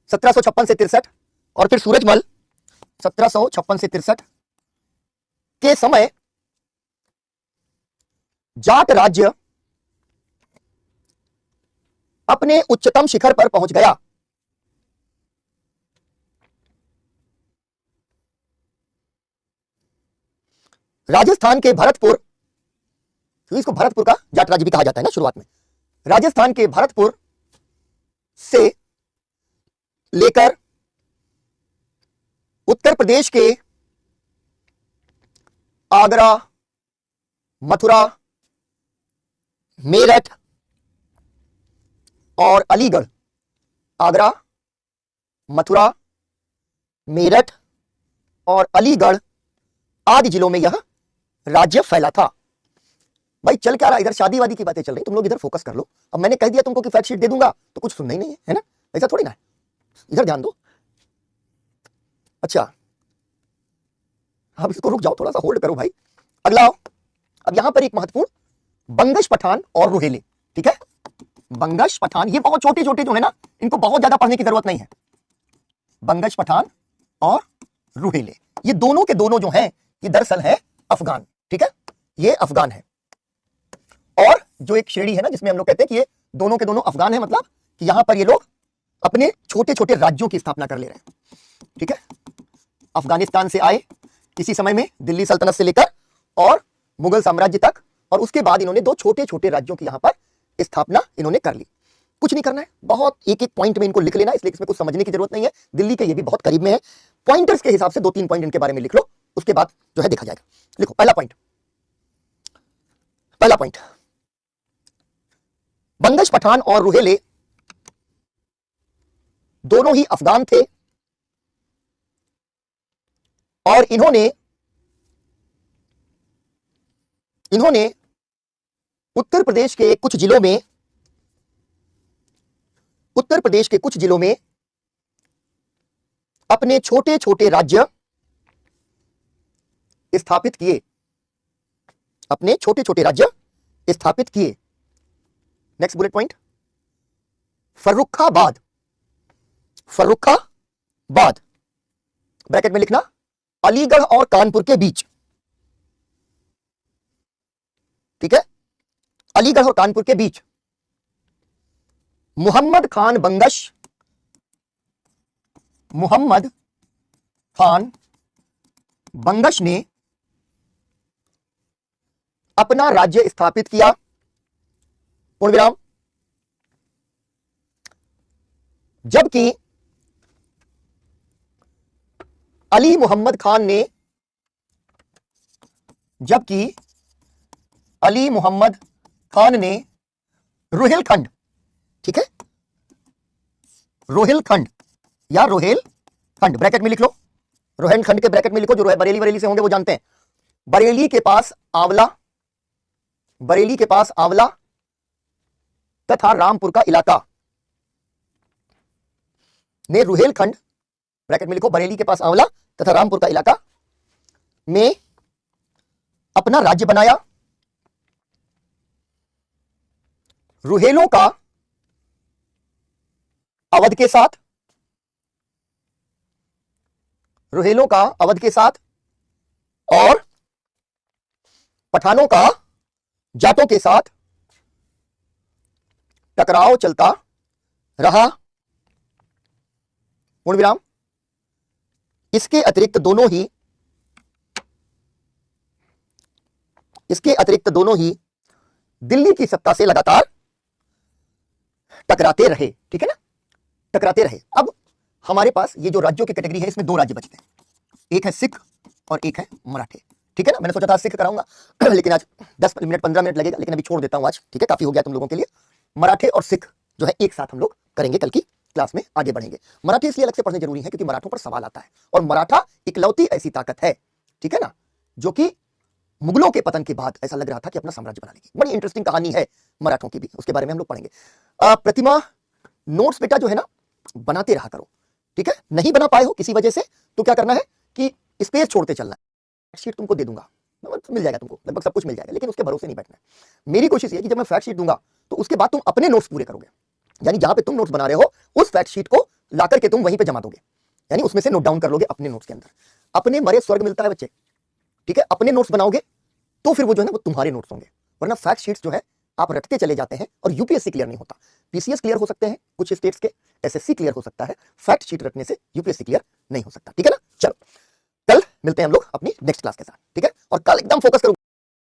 1756 से 63, और फिर सूरजमल 1756 से 63 के समय जाट राज्य अपने उच्चतम शिखर पर पहुंच गया। राजस्थान के भरतपुर, इसको भरतपुर का जाट राज्य भी कहा जाता है ना शुरुआत में, राजस्थान के भरतपुर से लेकर उत्तर प्रदेश के आगरा, मथुरा, मेरठ और अलीगढ़, आगरा, मथुरा, मेरठ और अलीगढ़ आदि जिलों में यह राज्य फैला था। भाई चल क्या रहा, इधर शादी वादी की बातें चल रही, तुम लोग इधर फोकस कर लो। अब मैंने कह दिया तुमको कि फैक्ट शीट दे दूंगा तो कुछ सुनना ही नहीं है ना, ऐसा थोड़ी ना है, इधर ध्यान दो। अच्छा अब इसको रुक जाओ, थोड़ा सा होल्ड करो भाई, अगला आओ। अब यहां पर एक महत्वपूर्ण बंगश पठान और रुहेले। ठीक है, बंगश पठान, ये बहुत छोटे छोटे जो है ना, इनको बहुत ज्यादा पढ़ने की जरूरत नहीं है। बंगश पठान और रुहेले, ये दोनों के दोनों जो हैं ये दरअसल है अफगान। ठीक है, ये अफगान है। और जो एक श्रेणी है ना जिसमें हम लोग कहते हैं कि ये दोनों के दोनों अफगान है, मतलब कि यहां पर ये लोग अपने छोटे छोटे राज्यों की स्थापना कर ले रहे हैं। ठीक है, अफगानिस्तान से आए किसी समय में, दिल्ली सल्तनत से लेकर और मुगल साम्राज्य तक, और उसके बाद इन्होंने दो छोटे छोटे राज्यों की यहां पर स्थापना इन्होंने कर ली। कुछ नहीं करना है, बहुत एक एक पॉइंट में इनको लिख लेना, इसलिए इसमें कुछ समझने की जरूरत नहीं है। दिल्ली के ये भी बहुत करीब में है, पॉइंटर्स के हिसाब से 2-3 पॉइंट इनके बारे में लिख लो, उसके बाद जो है देखा जाएगा। लिखो पहला पॉइंट, बंगश पठान और रुहेले दोनों ही अफगान थे और इन्होंने उत्तर प्रदेश के कुछ जिलों में अपने छोटे छोटे राज्य स्थापित किए। Next bullet point, Farrukhabad bracket में लिखना, अलीगढ़ और कानपुर के बीच, ठीक है, अलीगढ़ और कानपुर के बीच मोहम्मद खान बंगश ने अपना राज्य स्थापित किया, पूर्ण विराम। जबकि अली मोहम्मद खान ने रोहिलखंड, ठीक है, रोहिलखंड या रोहेलखंड ब्रैकेट में लिख लो, रोहिलखंड के ब्रैकेट में लिखो, जो बरेली से होंगे वो जानते हैं। बरेली के पास आंवला तथा रामपुर का इलाका ने रुहेलखंड, ब्रैकेट में लिखो, बरेली के पास आंवला तथा रामपुर का इलाका में अपना राज्य बनाया। रुहेलों का अवध के साथ और पठानों का जाटों के साथ टकराव चलता रहा, पूर्ण विराम। इसके अतिरिक्त दोनों ही दिल्ली की सत्ता से लगातार टकराते रहे, ठीक है ना, टकराते रहे। अब हमारे पास ये जो राज्यों की कैटेगरी है, इसमें दो राज्य बचते हैं, एक है सिख और एक है मराठे, ठीक है ना। मैंने सोचा था सिख कराऊंगा लेकिन आज 10 मिनट 15 मिनट लगेगा, लेकिन अभी छोड़ देता हूं आज, ठीक है, काफी हो गया तुम लोगों के लिए। मराठे और सिख जो है एक साथ हम लोग करेंगे, कल की क्लास में आगे बढ़ेंगे। मराठी इसलिए अलग से पढ़ने जरूरी है क्योंकि मराठों पर सवाल आता है, और मराठा इकलौती ऐसी ताकत है, ठीक है ना, जो कि मुगलों के पतन के बाद ऐसा लग रहा था कि अपना साम्राज्य बना लेगी। बड़ी इंटरेस्टिंग कहानी है मराठों की भी, उसके बारे में हम लोग पढ़ेंगे। प्रतिमा, नोट्स बेटा जो है ना बनाते रहा करो, ठीक है। नहीं बना पाए हो किसी वजह से तो क्या करना है कि स्पेस छोड़ते चलना है। शीट तुमको दे दूंगा, मिल जाएगा तुमको, लगभग सब कुछ मिल जाएगा, लेकिन उसके भरोसे नहीं बैठना है। मेरी कोशिश ये कि जब मैं फैक्ट शीट दूंगा तो उसके बाद तुम अपने नोट्स पूरे करोगे, यानी जहां पे तुम नोट्स बना रहे हो उस फैक्ट शीट को लाकर के तुम वहीं पे जमा दोगे, यानी उसमें से नोट डाउन कर लोगे अपने नोट्स के अंदर। अपने मरे स्वर्ग मिलता है बच्चे, ठीक है। अपने नोट्स बनाओगे तो फिर वो जो है ना वो तुम्हारे नोट्स होंगे, वरना फैक्ट शीट्स जो है आप रटते चले जाते हैं और यूपीएससी क्लियर नहीं होता। पीसीएस क्लियर हो सकते हैं कुछ स्टेट्स के, एसएससी क्लियर हो सकता है, फैक्ट शीट रटने से यूपीएससी क्लियर नहीं हो सकता, ठीक है ना। चलो कल मिलते हैं हम लोग अपनी नेक्स्ट क्लास के साथ, ठीक है, और कल एकदम फोकस करूंगा।